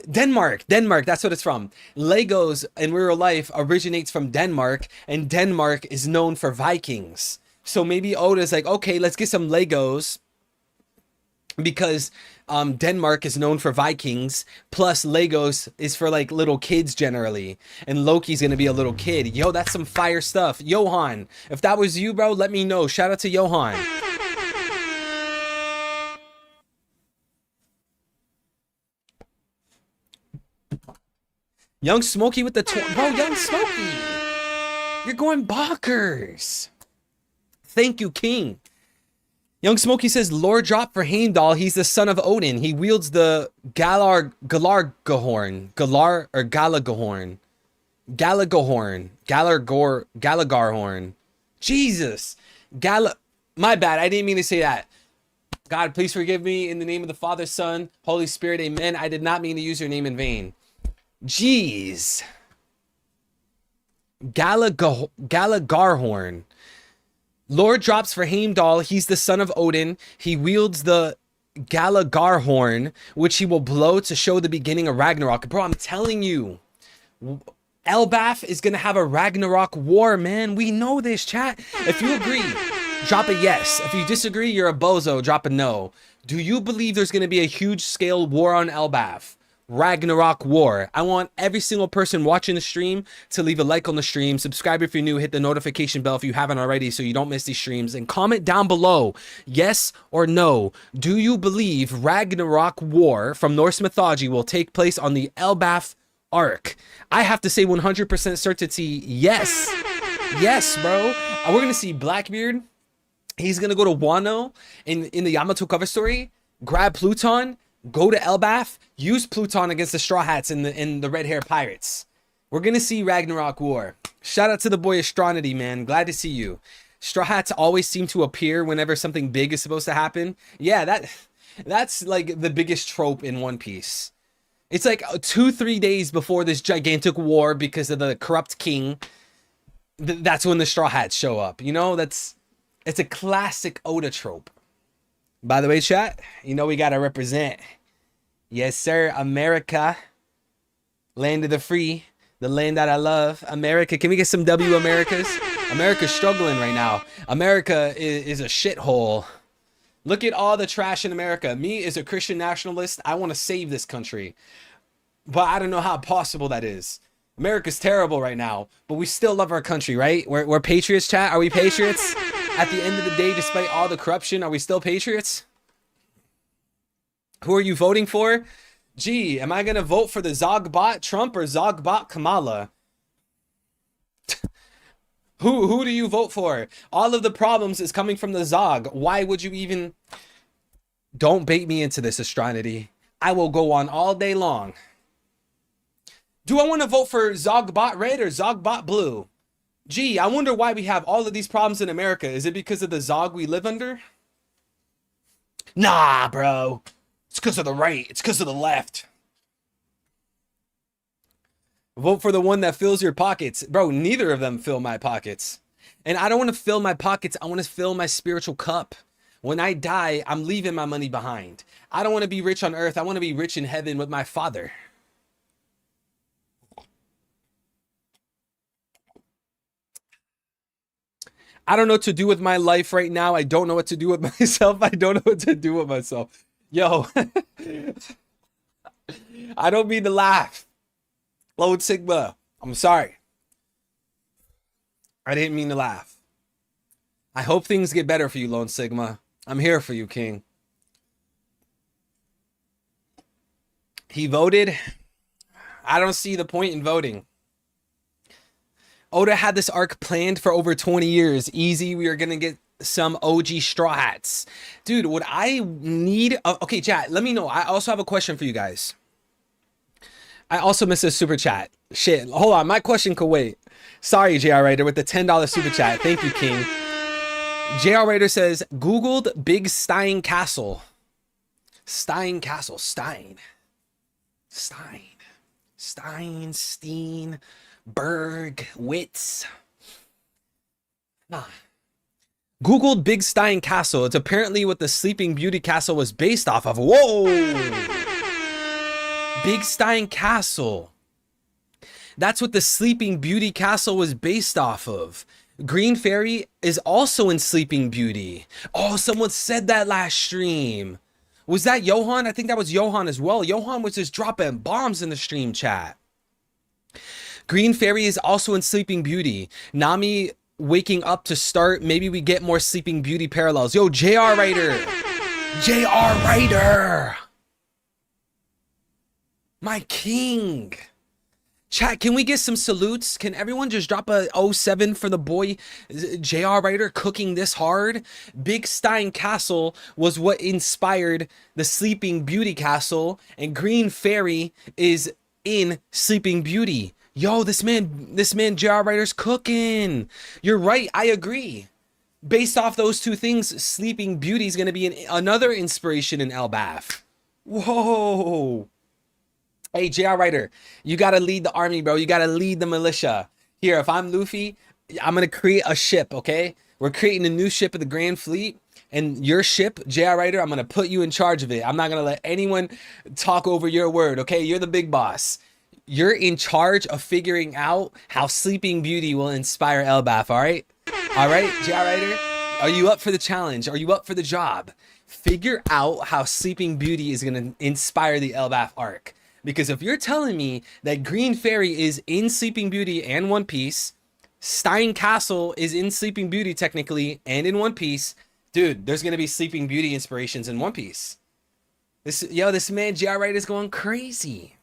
Denmark, that's what it's from. Legos in real life originates from Denmark, and Denmark is known for Vikings. So maybe Oda's like, okay, let's get some Legos because Denmark is known for Vikings, plus Legos is for like little kids generally, and Loki's gonna be a little kid. Yo, that's some fire stuff. Johan, if that was you, bro, let me know. Shout out to Johan. Young Smokey with the bro, Young Smokey, you're going bonkers. Thank you, King. Young Smokey says, lore drop for Heimdall. He's the son of Odin. He wields the Galargahorn. Galagarhorn. Jesus. My bad. I didn't mean to say that. God, please forgive me in the name of the Father, Son, Holy Spirit. Amen. I did not mean to use your name in vain. Jeez. Galagarhorn. Lord drops for Heimdall. He's the son of Odin. He wields the Galagar horn, which he will blow to show the beginning of Ragnarok. Bro, I'm telling you, Elbaf is going to have a Ragnarok war, man. We know this, chat. If you agree, drop a yes. If you disagree, you're a bozo. Drop a no. Do you believe there's going to be a huge scale war on Elbaf? Ragnarok war. I want every single person watching the stream to leave a like on the stream, subscribe if you're new, hit the notification bell if you haven't already so you don't miss these streams, and comment down below, yes or no. Do you believe Ragnarok war from Norse mythology will take place on the Elbaf arc? I have to say 100% certainty, yes. Yes, bro. We're gonna see Blackbeard. He's gonna go to Wano in the Yamato cover story, grab Pluton, go to Elbaf, use Pluton against the Straw Hats and the Red Hair Pirates. We're gonna see Ragnarok War. Shout out to the boy Astronity, man. Glad to see you. Straw Hats always seem to appear whenever something big is supposed to happen. Yeah, that's like the biggest trope in One Piece. It's like 2-3 days before this gigantic war because of the corrupt king. That's when the Straw Hats show up. You know, it's a classic Oda trope. By the way, chat, you know we gotta represent. Yes, sir, America. Land of the free. The land that I love. America. Can we get some W Americas? America's struggling right now. America is a shithole. Look at all the trash in America. Me as a Christian nationalist, I want to save this country. But I don't know how possible that is. America's terrible right now, but we still love our country, right? We're patriots, chat. Are we patriots? At the end of the day, despite all the corruption, are we still patriots? Who are you voting for? Gee, am I going to vote for the Zogbot Trump or Zogbot Kamala? Who do you vote for? All of the problems is coming from the Zog. Why would you even... Don't bait me into this, Astronity. I will go on all day long. Do I want to vote for Zogbot Red or Zogbot Blue? Gee, I wonder why we have all of these problems in America. Is it because of the Zog we live under? Nah, bro. It's because of the right. It's because of the left. Vote for the one that fills your pockets. Bro, neither of them fill my pockets. And I don't want to fill my pockets. I want to fill my spiritual cup. When I die, I'm leaving my money behind. I don't want to be rich on earth. I want to be rich in heaven with my Father. I don't know what to do with my life right now. I don't know what to do with myself. I don't know what to do with myself. Yo, I don't mean to laugh. Lone Sigma, I'm sorry. I didn't mean to laugh. I hope things get better for you, Lone Sigma. I'm here for you, King. He voted. I don't see the point in voting. Oda had this arc planned for over 20 years. Easy, we are going to get some OG Straw Hats. Dude, would I need... okay, chat, let me know. I also have a question for you guys. I also missed a super chat. Shit, hold on. My question could wait. Sorry, JR Writer, with the $10 super chat. Thank you, King. JR Writer says, Googled Big Stein Castle. Stein Castle. Stein. Steen... Berg, Witz. Googled Big Stein Castle. It's apparently what the Sleeping Beauty Castle was based off of. Whoa! Big Stein Castle. That's what the Sleeping Beauty Castle was based off of. Green Fairy is also in Sleeping Beauty. Oh, someone said that last stream. Was that Johan? I think that was Johan as well. Johan was just dropping bombs in the stream chat. Green Fairy is also in Sleeping Beauty. Nami waking up to start. Maybe we get more Sleeping Beauty parallels. Yo, JR Writer. JR Writer. My king. Chat, can we get some salutes? Can everyone just drop a 07 for the boy JR Writer cooking this hard? Big Stein Castle was what inspired the Sleeping Beauty Castle, and Green Fairy is in Sleeping Beauty. Yo, this man JR Writer's cooking. You're right, I agree. Based off those two things, Sleeping Beauty is going to be another inspiration in Elbaf. Whoa. Hey, JR Writer, you got to lead the army, bro. You got to lead the militia. Here, if I'm Luffy, I'm going to create a ship, okay? We're creating a new ship of the Grand Fleet, and your ship, J.R. Ryder, I'm gonna put you in charge of it. I'm not gonna let anyone talk over your word. Okay, you're the big boss. You're in charge of figuring out how Sleeping Beauty will inspire Elbaf. All right, J.R. Ryder, are you up for the challenge? Are you up for the job? Figure out how Sleeping Beauty is gonna inspire the Elbaf arc. Because if you're telling me that Green Fairy is in Sleeping Beauty and One Piece, Stein Castle is in Sleeping Beauty technically and in One Piece, dude, there's gonna be Sleeping Beauty inspirations in One Piece. This man J.R. Wright is going crazy.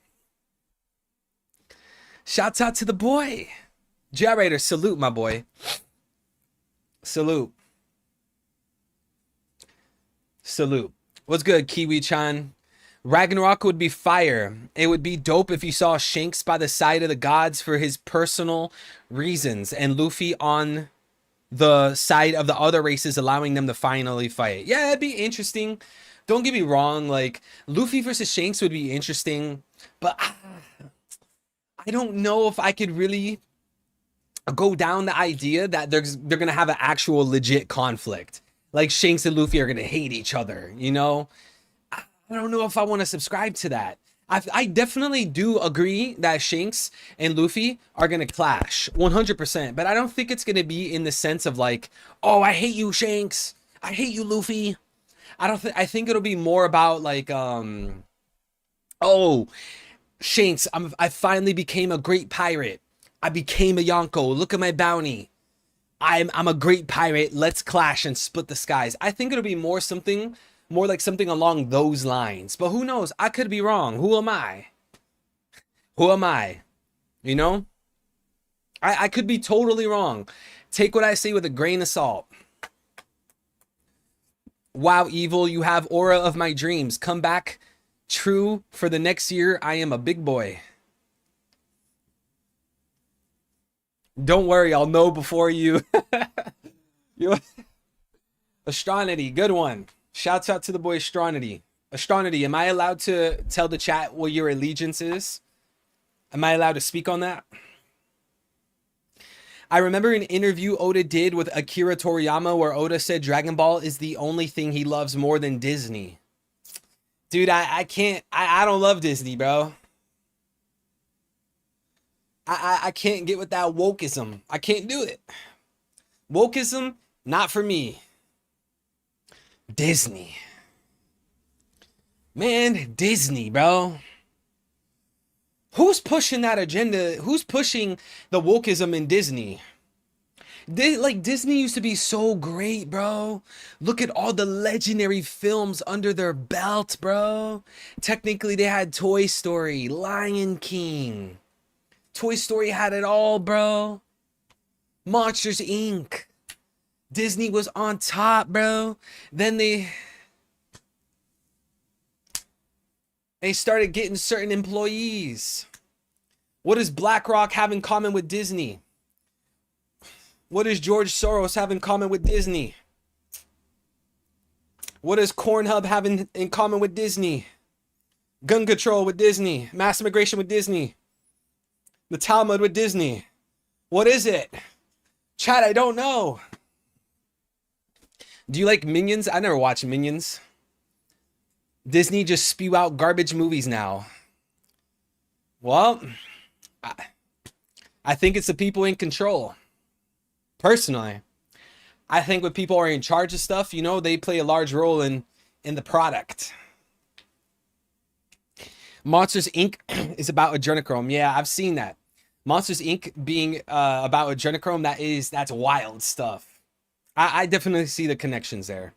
Shouts out to the boy. J.R. Writer, salute my boy. Salute. Salute. What's good, Kiwi-chan? Ragnarok would be fire. It would be dope if you saw Shanks by the side of the gods for his personal reasons and Luffy on the side of the other races, allowing them to finally fight. Yeah, it'd be interesting. Don't get me wrong, like Luffy versus Shanks would be interesting, but I don't know if I could really go down the idea that they're gonna have an actual legit conflict. Like Shanks and Luffy are gonna hate each other, you know? I don't know if I want to subscribe to that. I definitely do agree that Shanks and Luffy are going to clash 100%, but I don't think it's going to be in the sense of like, oh, I hate you, Shanks. I hate you, Luffy. I think it'll be more about like, oh, Shanks, I finally became a great pirate. I became a Yonko. Look at my bounty. I'm a great pirate. Let's clash and split the skies. I think it'll be more like something along those lines. But who knows? I could be wrong. Who am I? Who am I? You know? I could be totally wrong. Take what I say with a grain of salt. Wow, Evil, you have aura of my dreams. Come back true for the next year. I am a big boy. Don't worry, I'll know before you. Astronity, good one. Shouts out to the boy Astronity. Astronity, am I allowed to tell the chat what your allegiance is? Am I allowed to speak on that? I remember an interview Oda did with Akira Toriyama where Oda said Dragon Ball is the only thing he loves more than Disney. Dude, I can't, I don't love Disney, bro. I can't get with that wokeism. I can't do it. Wokeism, not for me. Disney. Man, Disney, bro. Who's pushing that agenda? Who's pushing the wokeism in Disney? Disney used to be so great, bro. Look at all the legendary films under their belt, bro. Technically, they had Toy Story, Lion King. Toy Story had it all, bro. Monsters, Inc. Disney was on top, bro. Then they started getting certain employees. What does BlackRock have in common with Disney? What does George Soros have in common with Disney? What does Cornhub have in common with Disney? Gun control with Disney. Mass immigration with Disney. The Talmud with Disney. What is it? Chat, I don't know. Do you like Minions? I never watched Minions. Disney just spew out garbage movies now. Well, I think it's the people in control. Personally, I think when people are in charge of stuff, you know, they play a large role in the product. Monsters Inc. is about adrenochrome. Yeah, I've seen that. Monsters Inc. being about adrenochrome, that's wild stuff. I definitely see the connections there.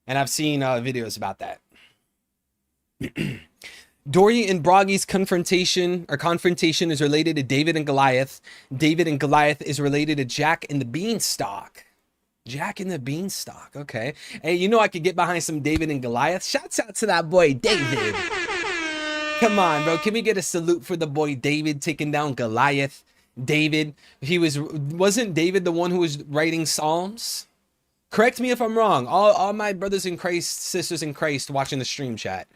And I've seen videos about that. Dory and Broggy's confrontation is related to David and Goliath. David and Goliath is related to Jack and the Beanstalk. Jack and the Beanstalk. Okay. Hey, you know I could get behind some David and Goliath. Shouts out to that boy, David. Come on, bro. Can we get a salute for the boy David taking down Goliath? David, wasn't David the one who was writing Psalms? Correct me if I'm wrong. All my brothers in Christ, sisters in Christ watching the stream chat.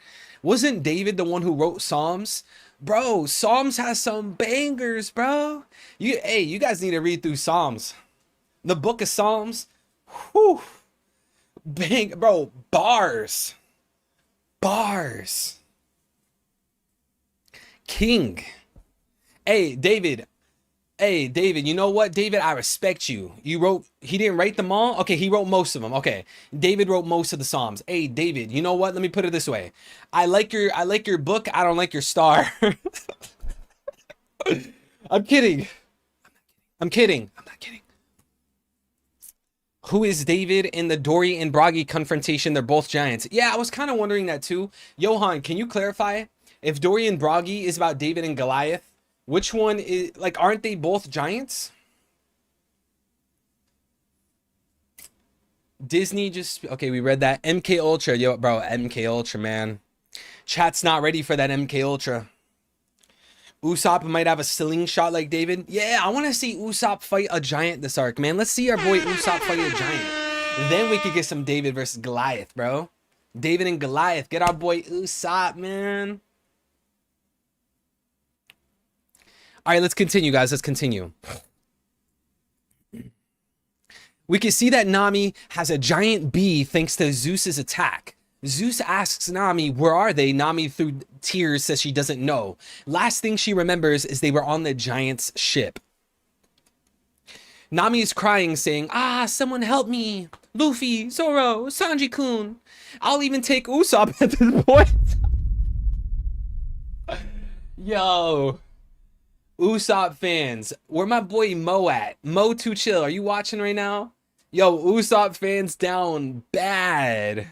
Wasn't David the one who wrote Psalms? Bro, Psalms has some bangers, bro. You guys need to read through Psalms. The Book of Psalms. Whew. Bang, bro. Bars. Bars. King. Hey, David. Hey, David, you know what? David, I respect you. He didn't write them all? Okay, he wrote most of them. Okay. David wrote most of the Psalms. Hey, David, you know what? Let me put it this way. I like your book. I don't like your star. I'm kidding. I'm kidding. I'm not kidding. Who is David in the Dory and Bragi confrontation? They're both giants. Yeah, I was kind of wondering that too. Johan, can you clarify if Dory and Bragi is about David and Goliath? Which one is, like, aren't they both giants? Disney just, okay, we read that. MK Ultra, yo, bro, MK Ultra, man. Chat's not ready for that MK Ultra. Usopp might have a slingshot like David. Yeah, I want to see Usopp fight a giant this arc, man. Let's see our boy Usopp fight a giant. Then we could get some David versus Goliath, bro. David and Goliath. Get our boy Usopp, man. All right, let's continue, guys. Let's continue. We can see that Nami has a giant bee thanks to Zeus's attack. Zeus asks Nami, where are they? Nami, through tears, says she doesn't know. Last thing she remembers is they were on the giant's ship. Nami is crying, saying, someone help me. Luffy, Zoro, Sanji-kun. I'll even take Usopp at this point. Yo. Usopp fans, where my boy Mo at? Mo Too Chill, are you watching right now? Yo, Usopp fans down bad.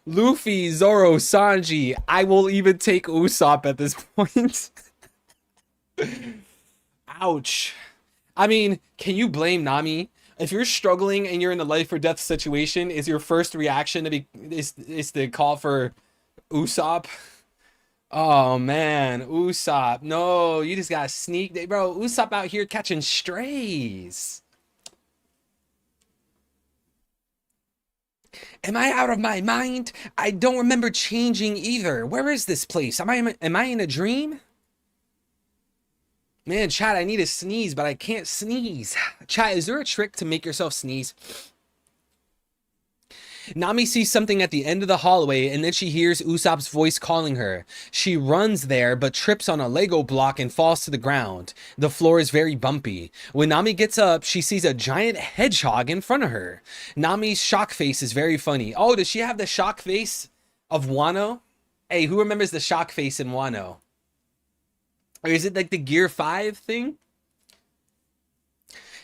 Luffy, Zoro, Sanji, I will even take Usopp at this point. Ouch. I mean, can you blame Nami? If you're struggling and you're in a life or death situation, is your first reaction to is to call for Usopp? Oh man, Usopp. No, you just got sneak, bro. Usopp out here catching strays. Am I out of my mind? I don't remember changing either. Where is this place? Am I in a dream? Man, chat, I need to sneeze, but I can't sneeze. Chat, is there a trick to make yourself sneeze? Nami sees something at the end of the hallway, and then she hears Usopp's voice calling her. She runs there, but trips on a Lego block and falls to the ground. The floor is very bumpy. When Nami gets up, she sees a giant hedgehog in front of her. Nami's shock face is very funny. Oh, does she have the shock face of Wano? Hey, who remembers the shock face in Wano? Or is it like the Gear 5 thing?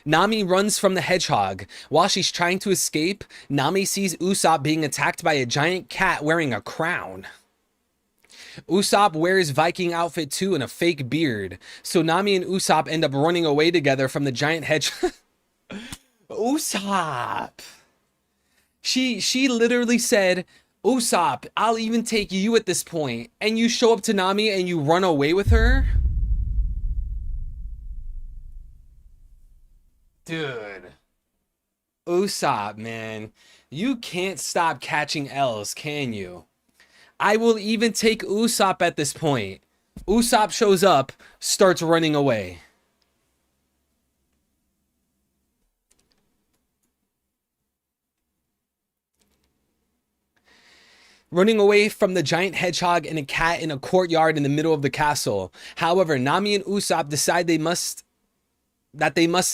Nami runs from the hedgehog. While she's trying to escape, Nami sees Usopp being attacked by a giant cat wearing a crown. Usopp wears Viking outfit too and a fake beard. So Nami and Usopp end up running away together from the giant hedgehog. Usopp. She literally said, Usopp, I'll even take you at this point. And you show up to Nami and you run away with her? Dude. Usopp, man. You can't stop catching L's, can you? I will even take Usopp at this point. Usopp shows up, starts running away. Running away from the giant hedgehog and a cat in a courtyard in the middle of the castle. However, Nami and Usopp decide they must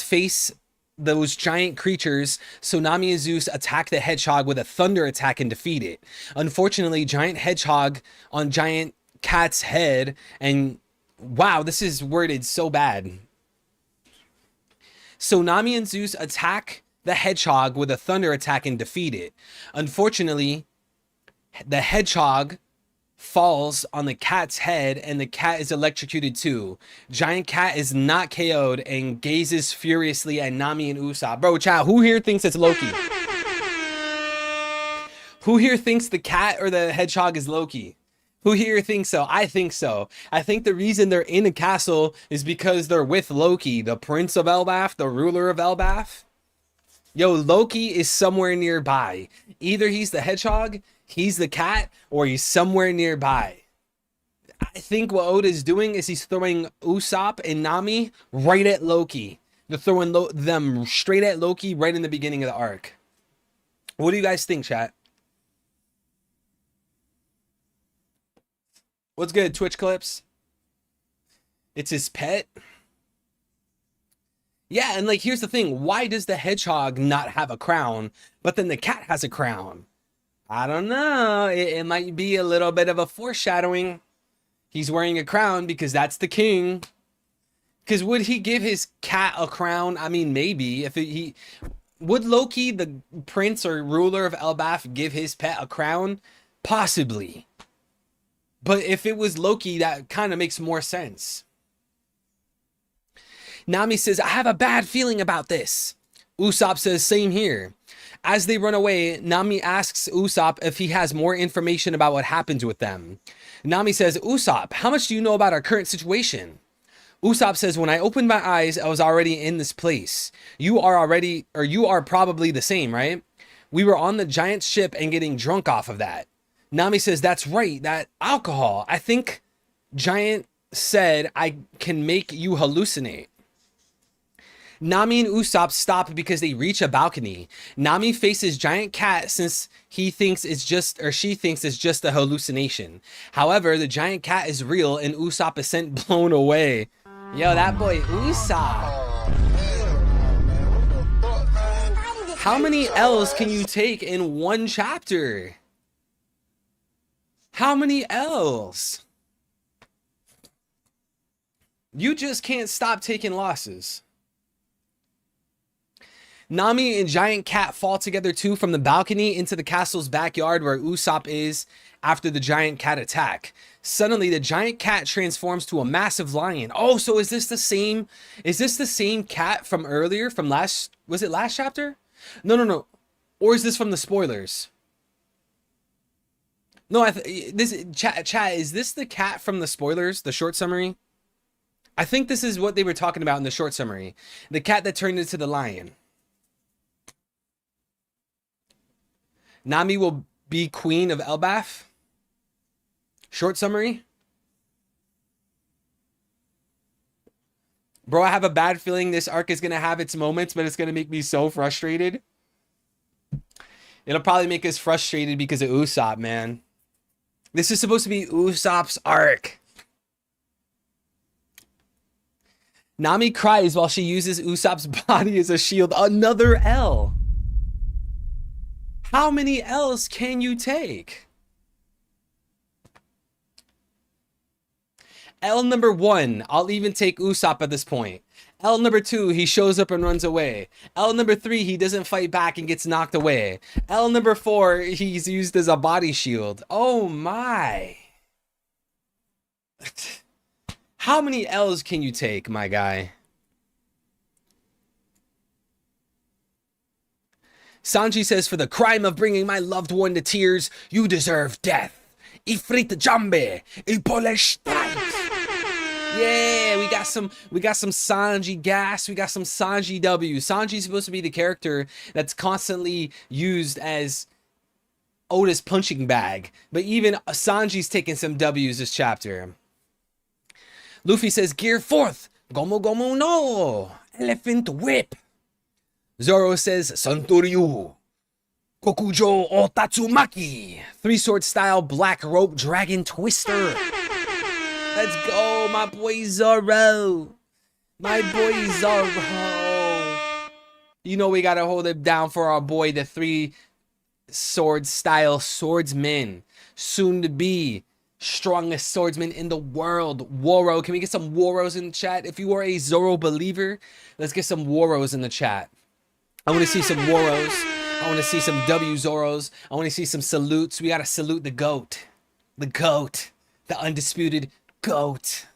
face those giant creatures, so Nami and Zeus attack the hedgehog with a thunder attack and defeat it. Unfortunately, giant hedgehog on giant cat's head, and wow, this is worded so bad. So Nami and Zeus attack the hedgehog with a thunder attack and defeat it. Unfortunately, the hedgehog falls on the cat's head and the cat is electrocuted too. Giant cat is not KO'd and gazes furiously at Nami and Usopp. Bro, chat, who here thinks it's Loki? Who here thinks the cat or the hedgehog is Loki? Who here thinks so? I think so. I think the reason they're in a castle is because they're with Loki, the prince of Elbaf, the ruler of Elbaf. Yo, Loki is somewhere nearby. Either he's the hedgehog, he's the cat, or he's somewhere nearby. I think what Oda is doing is he's throwing Usopp and Nami right at Loki. They're throwing them straight at Loki right in the beginning of the arc. What do you guys think, chat? What's good, Twitch clips? It's his pet. Yeah, and like, here's the thing. Why does the hedgehog not have a crown, but then the cat has a crown? I don't know. It might be a little bit of a foreshadowing. He's wearing a crown because that's the king. Because would he give his cat a crown? I mean, maybe. Would Loki, the prince or ruler of Elbaf, give his pet a crown? Possibly. But if it was Loki, that kind of makes more sense. Nami says, I have a bad feeling about this. Usopp says, same here. As they run away, Nami asks Usopp if he has more information about what happened with them. Nami says, Usopp, how much do you know about our current situation? Usopp says, when I opened my eyes, I was already in this place. You are probably the same, right? We were on the giant ship and getting drunk off of that. Nami says, that's right, that alcohol. I think Giant said I can make you hallucinate. Nami and Usopp stop because they reach a balcony. Nami faces Giant Cat since she thinks it's just a hallucination. However, the Giant Cat is real and Usopp is sent blown away. Yo, that boy Usopp. How many L's can you take in one chapter? How many L's? You just can't stop taking losses. Nami and Giant Cat fall together too from the balcony into the castle's backyard where Usopp is after the Giant Cat attack. Suddenly, the Giant Cat transforms to a massive lion. Oh, so is this the same cat from earlier, from last chapter? No. Or is this from the spoilers? No, chat, is this the cat from the spoilers, the short summary? I think this is what they were talking about in the short summary. The cat that turned into the lion. Nami will be queen of Elbaf. Short summary. Bro, I have a bad feeling this arc is going to have its moments, but it's going to make me so frustrated. It'll probably make us frustrated because of Usopp, man. This is supposed to be Usopp's arc. Nami cries while she uses Usopp's body as a shield. Another L. How many L's can you take? L number 1, I'll even take Usopp at this point. L number 2, he shows up and runs away. L number 3, he doesn't fight back and gets knocked away. L number 4, he's used as a body shield. Oh my. How many L's can you take, my guy? Sanji says, for the crime of bringing my loved one to tears, you deserve death. Ifrit Jambe, Ipoleshtai. Yeah, we got some Sanji gas, we got some Sanji W. Sanji's supposed to be the character that's constantly used as Oda's punching bag, but even Sanji's taking some W's this chapter. Luffy says, gear forth, Gomu Gomu no, elephant whip. Zoro says, Santoryu, Kokujo o Tatsumaki, 3-sword style black rope dragon twister. Let's go, my boy Zoro. My boy Zoro. You know we gotta hold it down for our boy, the 3-sword style swordsman. Soon to be strongest swordsman in the world. Woro. Can we get some Woros in the chat? If you are a Zoro believer, let's get some Woros in the chat. I want to see some Woros. I want to see some W Zoros. I want to see some salutes. We got to salute the GOAT. The GOAT. The undisputed GOAT.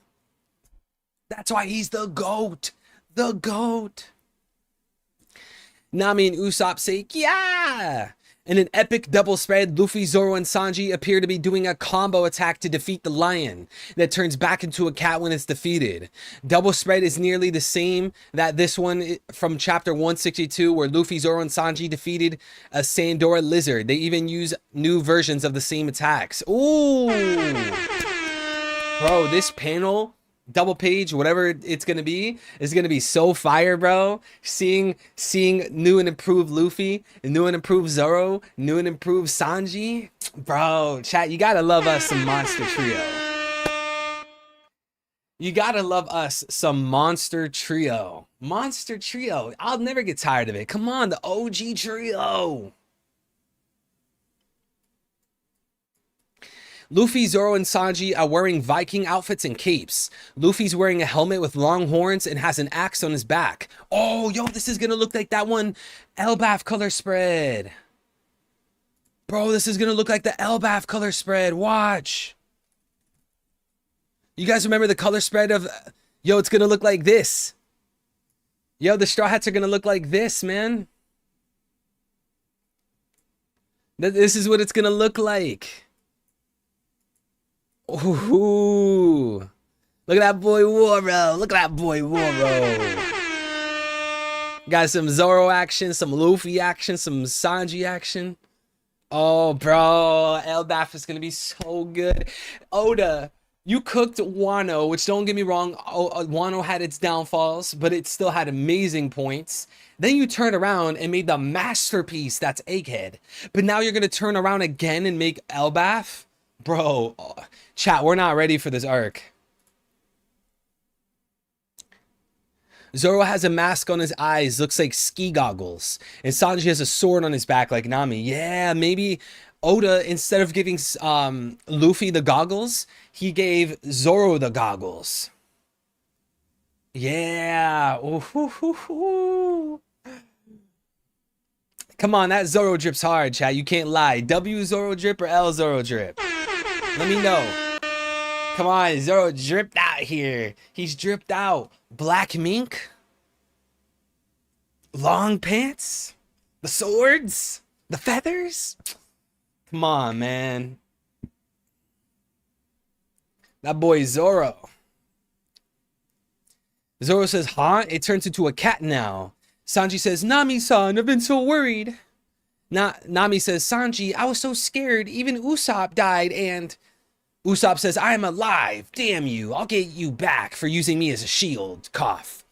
That's why he's the GOAT. The GOAT. Nami and Usopp say, yeah! In an epic double spread, Luffy, Zoro, and Sanji appear to be doing a combo attack to defeat the lion that turns back into a cat when it's defeated. Double spread is nearly the same that this one from chapter 162 where Luffy, Zoro, and Sanji defeated a Sandora lizard. They even use new versions of the same attacks. Ooh! Bro, this panel double page, whatever it's gonna be, is gonna be so fire, bro. Seeing new and improved Luffy, new and improved Zoro, new and improved Sanji, bro. Chat, you gotta love us some Monster Trio. You gotta love us some Monster Trio. Monster Trio. I'll never get tired of it. Come on, the OG Trio. Luffy, Zoro, and Sanji are wearing Viking outfits and capes. Luffy's wearing a helmet with long horns and has an axe on his back. Oh, yo, this is gonna look like that one Elbaf color spread. Bro, this is gonna look like the Elbaf color spread. Watch. You guys remember the color spread of... Yo, it's gonna look like this. Yo, the Straw Hats are gonna look like this, man. This is what it's gonna look like. Ooh. Look at that boy Waro. Look at that boy Waro. Got some Zoro action, some Luffy action, some Sanji action. Oh, bro. Elbaf is going to be so good. Oda, you cooked Wano, which, don't get me wrong, Wano had its downfalls, but it still had amazing points. Then you turn around and made the masterpiece that's Egghead. But now you're going to turn around again and make Elbaf? Bro, chat, we're not ready for this arc. Zoro has a mask on his eyes, looks like ski goggles. And Sanji has a sword on his back like Nami. Yeah, maybe Oda, instead of giving Luffy the goggles, he gave Zoro the goggles. Yeah. Ooh. Come on, that Zoro drips hard, chat. You can't lie. W Zoro drip or L Zoro drip? Let me know. Come on, Zoro dripped out here. He's dripped out. Black mink? Long pants? The swords? The feathers? Come on, man. That boy Zoro. Zoro says, huh? It turns into a cat now. Sanji says, Nami-san, I've been so worried. Nami says, Sanji, I was so scared. Even Usopp died, and... Usopp says, I am alive. Damn you. I'll get you back for using me as a shield. Cough.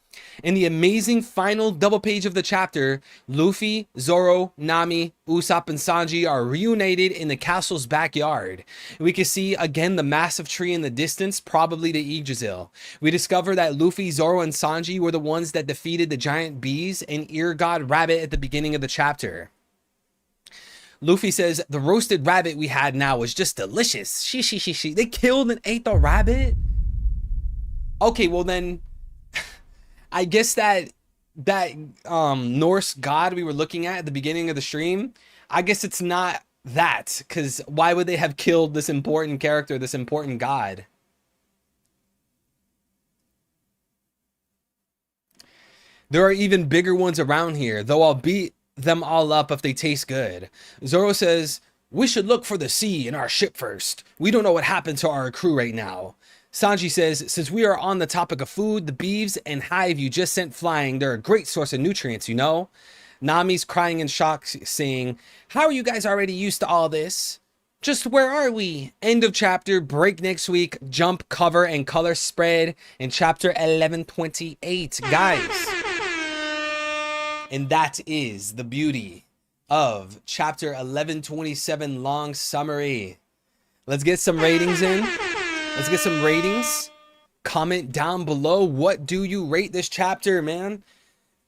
In the amazing final double page of the chapter, Luffy, Zoro, Nami, Usopp, and Sanji are reunited in the castle's backyard. We can see again the massive tree in the distance, probably the Yggdrasil. We discover that Luffy, Zoro, and Sanji were the ones that defeated the giant bees and ear god rabbit at the beginning of the chapter. Luffy says, the roasted rabbit we had now was just delicious. She. They killed and ate the rabbit? Okay, well then, I guess that Norse god we were looking at the beginning of the stream, I guess it's not that, because why would they have killed this important character, this important god? There are even bigger ones around here, though I'll beat them all up if they taste good. Zoro says, we should look for the sea in our ship first. We don't know what happened to our crew right now. Sanji says, since we are on the topic of food, the beeves and hive you just sent flying, they're a great source of nutrients, you know? Nami's crying in shock, saying, how are you guys already used to all this? Just where are we? End of chapter, break next week, jump, cover, and color spread in chapter 1128. Guys. And that is the beauty of chapter 1127 long summary. Let's get some ratings in. Let's get some ratings. Comment down below. What do you rate this chapter, man?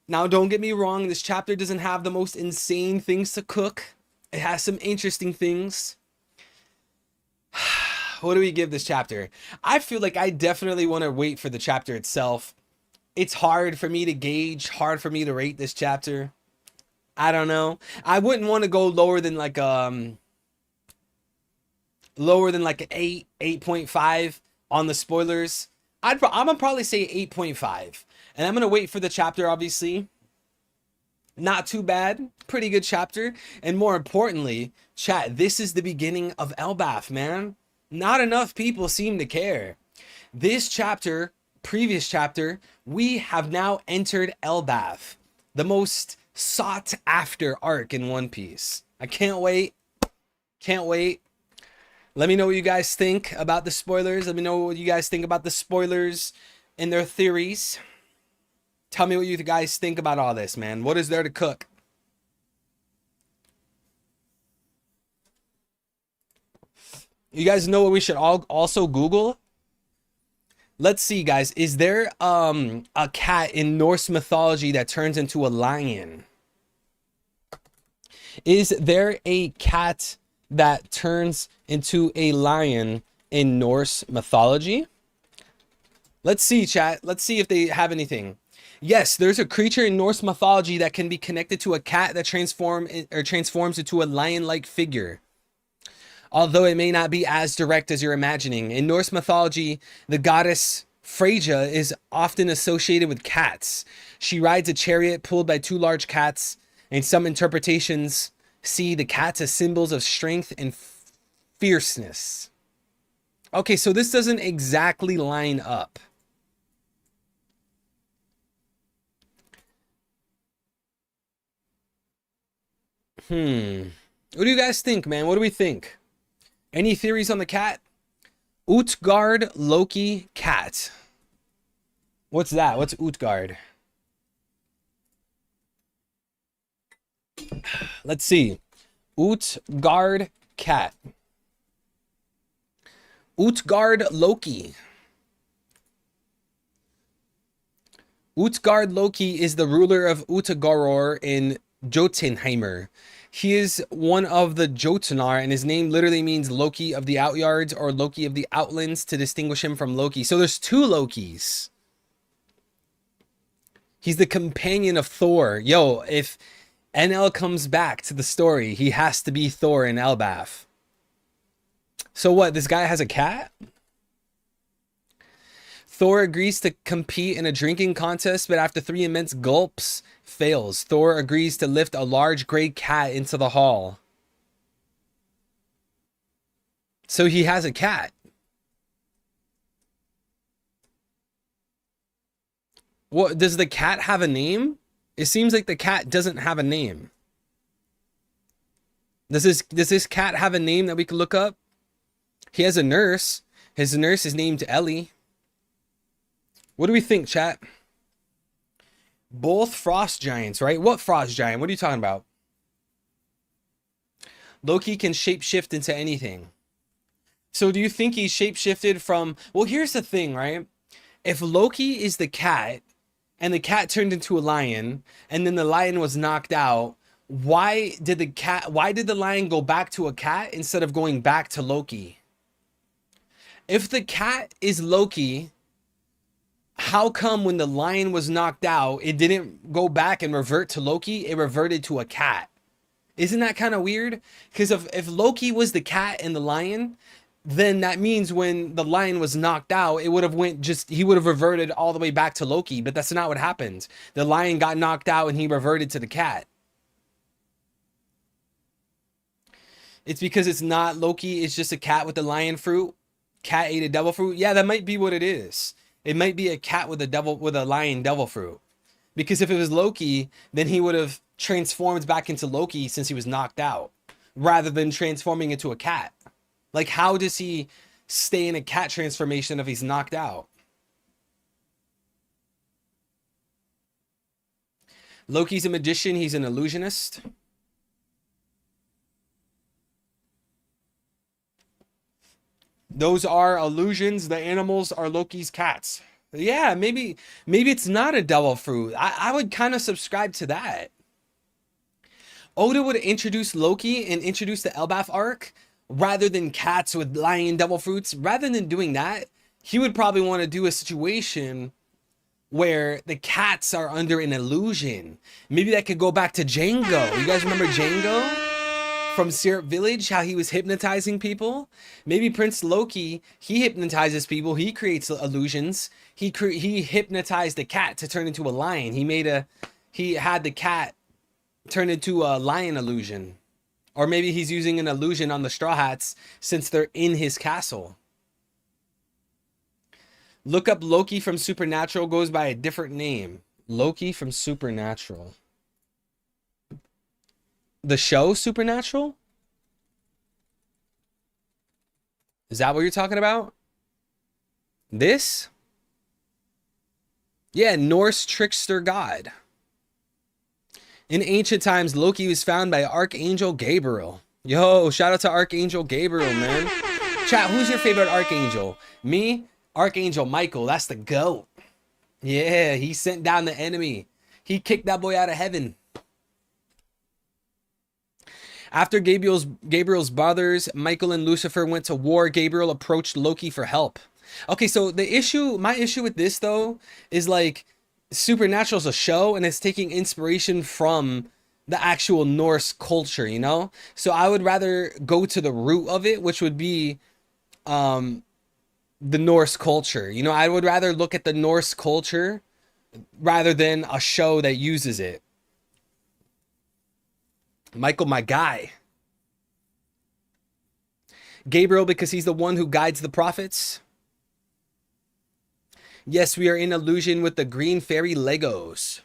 Now, don't get me wrong. This chapter doesn't have the most insane things to cook. It has some interesting things. What do we give this chapter? I feel like I definitely want to wait for the chapter itself. It's hard for me to gauge, hard for me to rate this chapter. I don't know. I wouldn't want to go lower than like an 8, 8.5 on the spoilers. I'm gonna probably say 8.5. And I'm gonna wait for the chapter, obviously. Not too bad. Pretty good chapter. And more importantly, chat, this is the beginning of Elbaf, man. Not enough people seem to care. This chapter, previous chapter, we have now entered Elbaf, the most sought after arc in One Piece. I can't wait. Can't wait. Let me know what you guys think about the spoilers. Let me know what you guys think about the spoilers and their theories. Tell me what you guys think about all this, man. What is there to cook? You guys know what we should all also Google? Let's see, guys. Is there a cat in Norse mythology that turns into a lion? Is there a cat that turns into a lion in Norse mythology? Let's see, chat. Let's see if they have anything. Yes, there's a creature in Norse mythology that can be connected to a cat that transforms into a lion-like figure. Although it may not be as direct as you're imagining. In Norse mythology, the goddess Freyja is often associated with cats. She rides a chariot pulled by two large cats, and some interpretations see the cats as symbols of strength and fierceness. Okay, so this doesn't exactly line up. What do you guys think, man? What do we think? Any theories on the cat? Utgard Loki cat. What's that? What's Utgard? Let's see. Utgard cat. Utgard Loki. Utgard Loki is the ruler of Utgaror in Jotunheimr. He is one of the Jotunar, and his name literally means Loki of the Outyards or Loki of the Outlands to distinguish him from Loki. So there's two Lokis. He's the companion of Thor. Yo, if NL comes back to the story, he has to be Thor in Elbaf. So what, this guy has a cat? Thor agrees to compete in a drinking contest, but after 3 immense gulps, fails. Thor agrees to lift a large gray cat into the hall. So he has a cat. What, does the cat have a name? It seems like the cat doesn't have a name. Does this cat have a name that we can look up? He has a nurse. His nurse is named Ellie. What do we think, chat? Both frost giants, right? What frost giant? What are you talking about? Loki can shapeshift into anything. So do you think he shapeshifted from... Well, here's the thing, right? If Loki is the cat, and the cat turned into a lion, and then the lion was knocked out, why did the lion go back to a cat instead of going back to Loki? If the cat is Loki... How come when the lion was knocked out, it didn't go back and revert to Loki? It reverted to a cat. Isn't that kind of weird? Because if Loki was the cat and the lion, then that means when the lion was knocked out, he would have reverted all the way back to Loki. But that's not what happened. The lion got knocked out and he reverted to the cat. It's because it's not Loki. It's just a cat with the lion fruit. Cat ate a devil fruit. Yeah, that might be what it is. It might be a cat with a lion devil fruit. Because if it was Loki, then he would have transformed back into Loki since he was knocked out, rather than transforming into a cat. Like, how does he stay in a cat transformation if he's knocked out? Loki's a magician. He's an illusionist. Those are illusions. The animals are Loki's cats. Yeah, maybe it's not a devil fruit. I would kind of subscribe to that. Oda would introduce Loki and introduce the Elbaf arc rather than cats with lion devil fruits. Rather than doing that, he would probably want to do a situation where the cats are under an illusion. Maybe that could go back to Django. You guys remember Django? From Syrup Village, how he was hypnotizing people. Maybe Prince Loki, he hypnotizes people. He creates illusions. He hypnotized the cat to turn into a lion. He had the cat turn into a lion illusion. Or maybe he's using an illusion on the Straw Hats since they're in his castle. Look up Loki from Supernatural, goes by a different name. Loki from Supernatural. The show Supernatural? Is that what you're talking about? This? Yeah, Norse trickster god. In ancient times, Loki was found by Archangel Gabriel. Yo, shout out to Archangel Gabriel, man. Chat, who's your favorite Archangel? Me? Archangel Michael. That's the GOAT. Yeah, he sent down the enemy. He kicked that boy out of heaven. After Gabriel's brothers, Michael and Lucifer, went to war, Gabriel approached Loki for help. Okay, so my issue with this though, is like Supernatural's a show and it's taking inspiration from the actual Norse culture, you know? So I would rather go to the root of it, which would be the Norse culture. You know, I would rather look at the Norse culture rather than a show that uses it. Michael, my guy. Gabriel, because he's the one who guides the prophets. Yes, we are in illusion with the green fairy Legos.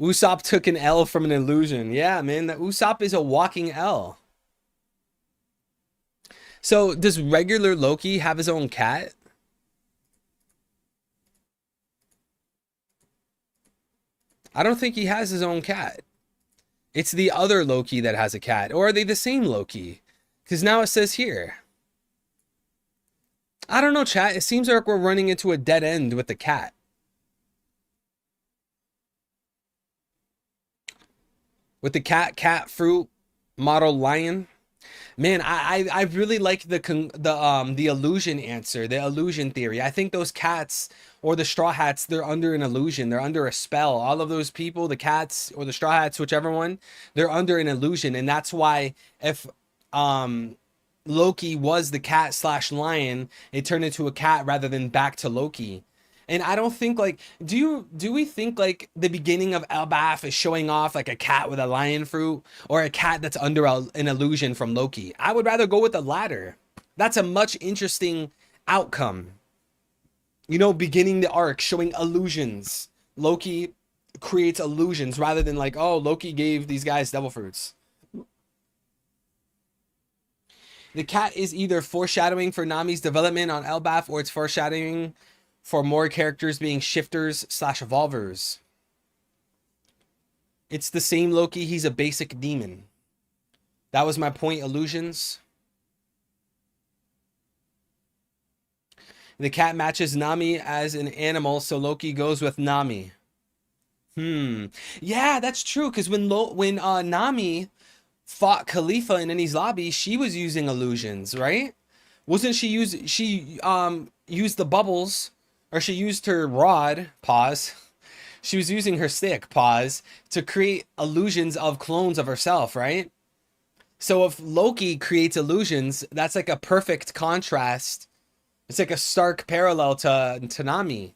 Usopp took an L from an illusion. Yeah, man, the Usopp is a walking L. So, does regular Loki have his own cat? I don't think he has his own cat. It's the other Loki that has a cat. Or are they the same Loki? Because now it says here. I don't know, chat. It seems like we're running into a dead end with the cat. With the cat fruit model lion. Man, I really like the illusion answer, the illusion theory. I think those cats or the straw hats, they're under an illusion. They're under a spell. All of those people, the cats or the straw hats, whichever one, they're under an illusion. And that's why if Loki was the cat slash lion, it turned into a cat rather than back to Loki. And I don't think like, do we think like the beginning of Elbaf is showing off like a cat with a lion fruit or a cat that's under an illusion from Loki? I would rather go with the latter. That's a much interesting outcome. You know, beginning the arc showing illusions. Loki creates illusions rather than like, oh, Loki gave these guys devil fruits. The cat is either foreshadowing for Nami's development on Elbaf or it's foreshadowing for more characters being shifters slash evolvers. It's the same Loki. He's a basic demon. That was my point. Illusions. The cat matches Nami as an animal, so Loki goes with Nami. Yeah, that's true. Because when Nami fought Khalifa in Eni's lobby, she was using illusions, right? Wasn't she used the bubbles, or she used her rod, pause. She was using her stick, pause, to create illusions of clones of herself, right? So if Loki creates illusions, that's like a perfect contrast. It's like a stark parallel to Nami.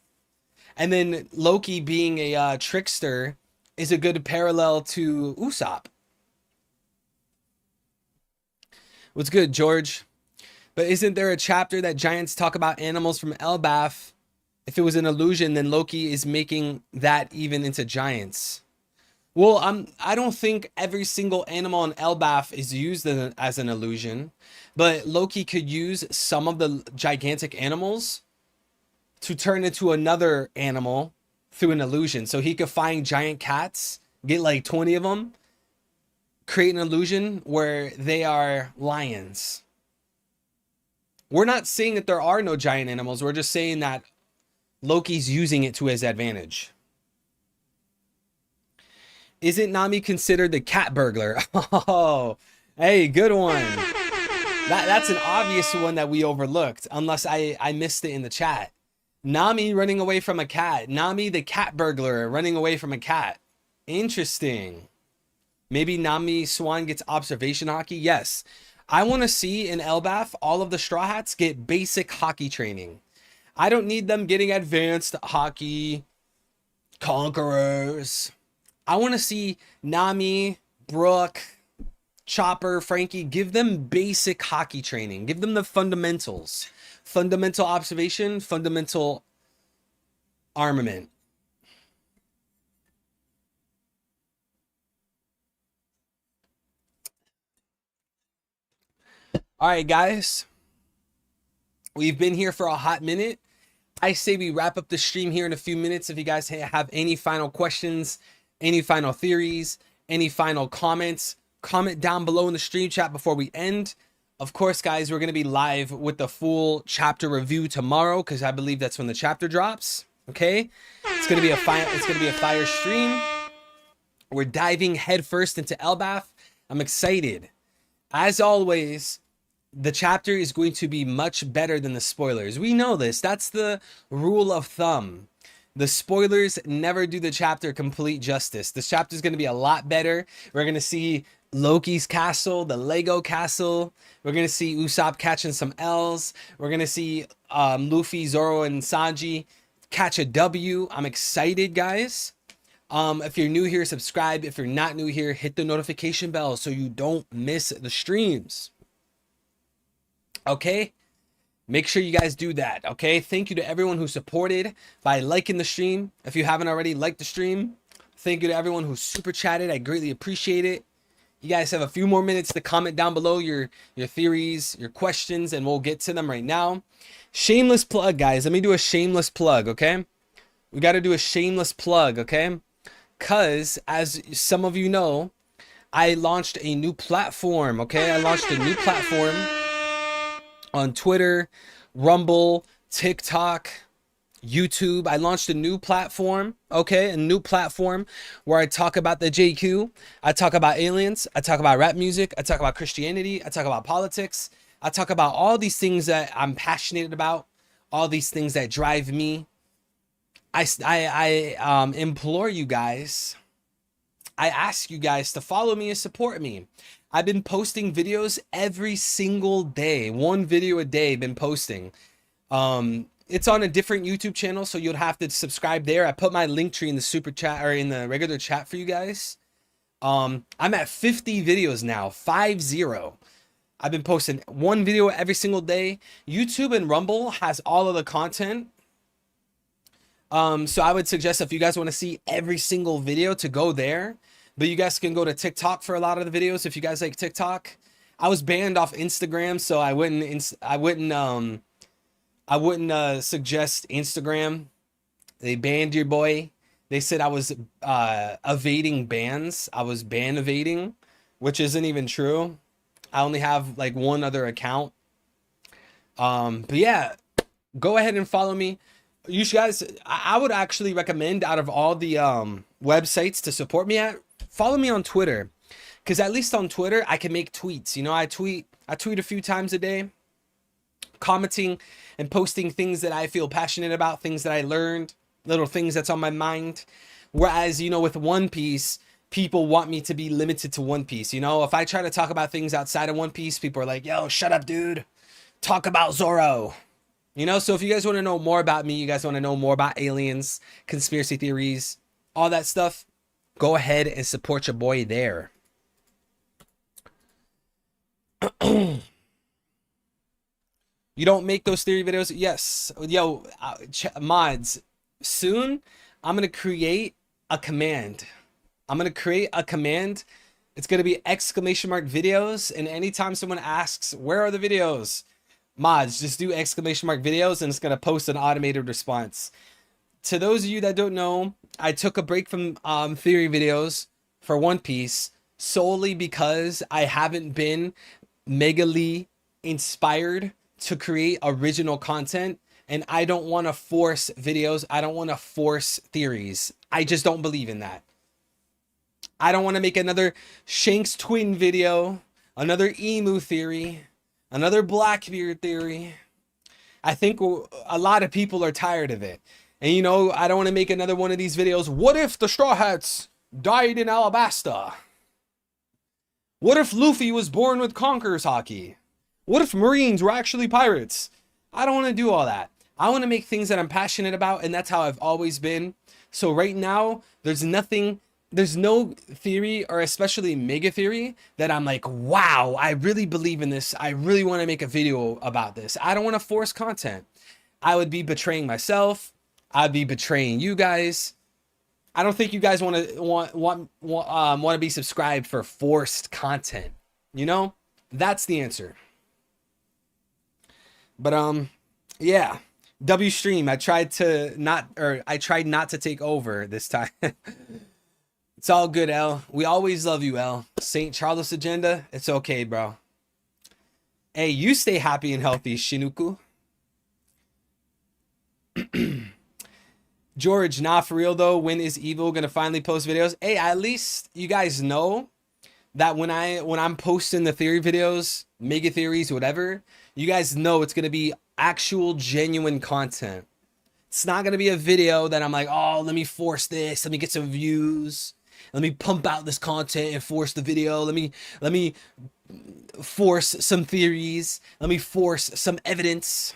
And then Loki being a trickster is a good parallel to Usopp. What's good, George? But isn't there a chapter that giants talk about animals from Elbaf? If it was an illusion, then Loki is making that even into giants. Well, I don't think every single animal in Elbaf is used as an illusion, but Loki could use some of the gigantic animals to turn into another animal through an illusion. So he could find giant cats, get like 20 of them, create an illusion where they are lions. We're not saying that there are no giant animals. We're just saying that Loki's using it to his advantage. Isn't Nami considered the cat burglar? Oh, hey, good one. That's an obvious one that we overlooked, unless I missed it in the chat. Nami running away from a cat. Nami the cat burglar running away from a cat. Interesting. Maybe Nami Swan gets observation hockey. Yes. I want to see in Elbaf all of the Straw Hats get basic hockey training. I don't need them getting advanced hockey conquerors. I want to see Nami, Brooke, Chopper, Frankie, give them basic hockey training. Give them the fundamentals. Fundamental observation, fundamental armament. All right, guys. We've been here for a hot minute. I say we wrap up the stream here in a few minutes. If you guys have any final questions, any final theories, any final comments, comment down below in the stream chat before we end. Of course, guys, we're going to be live with the full chapter review tomorrow because I believe that's when the chapter drops. Okay, it's going to be a fire stream. We're diving headfirst into Elbath. I'm excited. As always, the chapter is going to be much better than the spoilers. We know this. That's the rule of thumb. The spoilers never do the chapter complete justice. This chapter is going to be a lot better. We're going to see Loki's castle, the Lego castle. We're going to see Usopp catching some L's. We're going to see Luffy, Zoro, and Sanji catch a W. I'm excited, guys. If you're new here, subscribe. If you're not new here, hit the notification bell so you don't miss the streams. Okay, make sure you guys do that. Okay, thank you to everyone who supported by liking the stream. If you haven't already liked the stream, thank you to everyone who super chatted. I greatly appreciate it. You guys have a few more minutes to comment down below your theories, your questions, and we'll get to them right now. Shameless plug, guys. Let me do a shameless plug. Okay, we got to do a shameless plug. Okay, because as some of you know, I launched a new platform. Okay, I launched a new platform on Twitter, Rumble, TikTok, YouTube. I launched a new platform, okay? A new platform where I talk about the JQ. I talk about aliens. I talk about rap music. I talk about Christianity. I talk about politics. I talk about all these things that I'm passionate about, all these things that drive me. I implore you guys, I ask you guys to follow me and support me. I've been posting videos every single day, one video a day been posting. It's on a different YouTube channel, so you'll have to subscribe there. I put my link tree in the super chat or in the regular chat for you guys. I'm at 50 videos now, 50. I've been posting one video every single day. YouTube and Rumble has all of the content. So I would suggest if you guys want to see every single video to go there. But you guys can go to TikTok for a lot of the videos if you guys like TikTok. I was banned off Instagram, so I wouldn't suggest Instagram. They banned your boy. They said I was evading bans. I was ban evading, which isn't even true. I only have like one other account. But yeah, go ahead and follow me. You guys, I would actually recommend out of all the websites to support me at, follow me on Twitter, because at least on Twitter I can make tweets. You know, I tweet a few times a day, commenting and posting things that I feel passionate about, things that I learned, little things that's on my mind. Whereas, you know, with One Piece, people want me to be limited to One Piece. You know, if I try to talk about things outside of One Piece, people are like, yo, shut up, dude. Talk about Zoro. You know, so if you guys want to know more about me, you guys want to know more about aliens, conspiracy theories, all that stuff, go ahead and support your boy there. You don't make those theory videos? Yes. Yo, mods, soon I'm going to create a command. I'm going to create a command. It's going to be ! videos. And anytime someone asks, where are the videos? Mods, just do ! videos and it's going to post an automated response. To those of you that don't know, I took a break from theory videos for One Piece solely because I haven't been megally inspired to create original content, and I don't want to force videos. I don't want to force theories. I just don't believe in that. I don't want to make another Shanks twin video, another emu theory, another Blackbeard theory. I think a lot of people are tired of it. And, you know, I don't want to make another one of these videos. What if the Straw Hats died in Alabasta? What if Luffy was born with Conqueror's Haki? What if Marines were actually pirates? I don't want to do all that. I want to make things that I'm passionate about, and that's how I've always been. So right now, there's no theory, or especially mega theory, that I'm like, wow, I really believe in this. I really want to make a video about this. I don't want to force content. I would be betraying myself. I'd be betraying you guys. I don't think you guys want to be subscribed for forced content. You know, that's the answer. But Yeah. W stream. I tried not to take over this time. It's all good, L. We always love you, L. St. Charles agenda. It's okay, bro. Hey, you stay happy and healthy, Shinuku. George, nah, for real though. When is Evil gonna finally post videos? Hey, at least you guys know that when I'm posting the theory videos, mega theories, whatever, you guys know it's gonna be actual genuine content. It's not gonna be a video that I'm like, oh, let me force this, let me get some views, let me pump out this content and force the video, let me force some theories, let me force some evidence.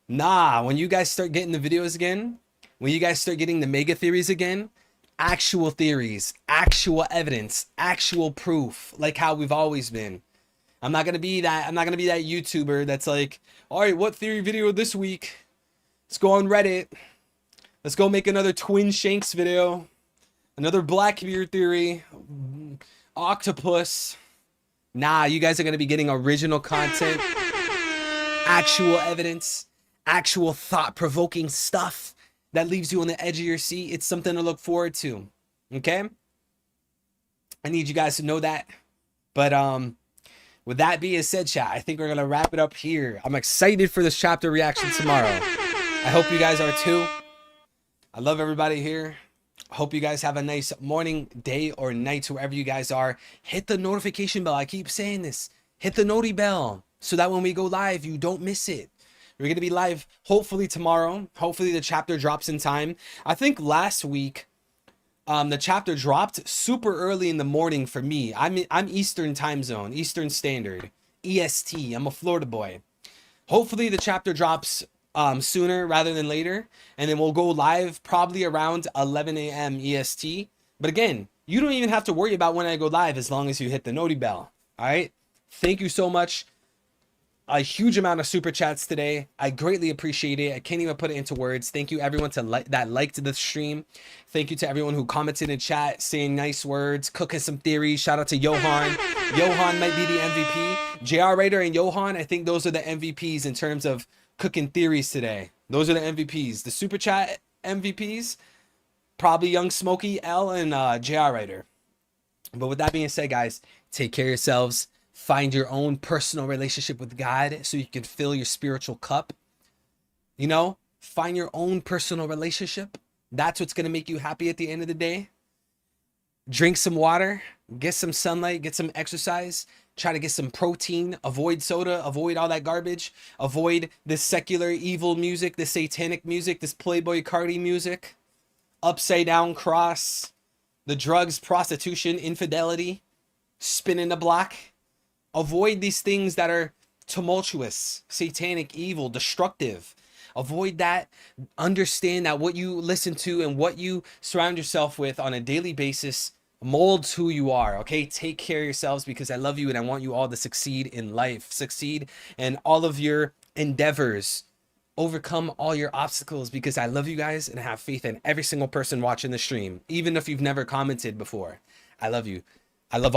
Nah, when you guys start getting the videos again, when you guys start getting the mega theories again, actual theories, actual evidence, actual proof, like how we've always been. I'm not gonna be that YouTuber that's like, all right, what theory video this week? Let's go on Reddit. Let's go make another Twin Shanks video, another Blackbeard theory, octopus. Nah, you guys are gonna be getting original content, actual evidence, actual thought-provoking stuff that leaves you on the edge of your seat. It's something to look forward to. Okay? I need you guys to know that. But with that being said, chat, I think we're gonna wrap it up here. I'm excited for this chapter reaction tomorrow. I hope you guys are too. I love everybody here. I hope you guys have a nice morning, day, or night wherever you guys are. Hit the notification bell. I keep saying this. Hit the noti bell so that when we go live, you don't miss it. We're going to be live hopefully tomorrow. Hopefully the chapter drops in time. I think last week the chapter dropped super early in the morning for me. I'm Eastern time zone, Eastern Standard, EST. I'm a Florida boy. Hopefully the chapter drops sooner rather than later, and then we'll go live probably around 11 a.m. EST. But again, you don't even have to worry about when I go live as long as you hit the noti bell. All right. Thank you so much. A huge amount of super chats today. I greatly appreciate it. I can't even put it into words. Thank you everyone that liked the stream. Thank you to everyone who commented in chat, saying nice words, cooking some theories. Shout out to Johan. Johan might be the MVP. JR Raider and Johan, I think those are the MVPs in terms of cooking theories today. Those are the MVPs. The super chat MVPs, probably Young Smokey, L, and JR Raider. But with that being said, guys, take care of yourselves. Find your own personal relationship with God so you can fill your spiritual cup. You know, find your own personal relationship. That's what's going to make you happy at the end of the day. Drink some water, get some sunlight, get some exercise, try to get some protein, avoid soda, avoid all that garbage, avoid this secular evil music, this satanic music, this Playboy Cardi music, upside down cross, the drugs, prostitution, infidelity, spinning the block. Avoid these things that are tumultuous, satanic, evil, destructive. Avoid that. Understand that what you listen to and what you surround yourself with on a daily basis molds who you are. Okay, take care of yourselves because I love you and I want you all to succeed in life, succeed in all of your endeavors, overcome all your obstacles because I love you guys and I have faith in every single person watching the stream, even if you've never commented before. I love you. I love all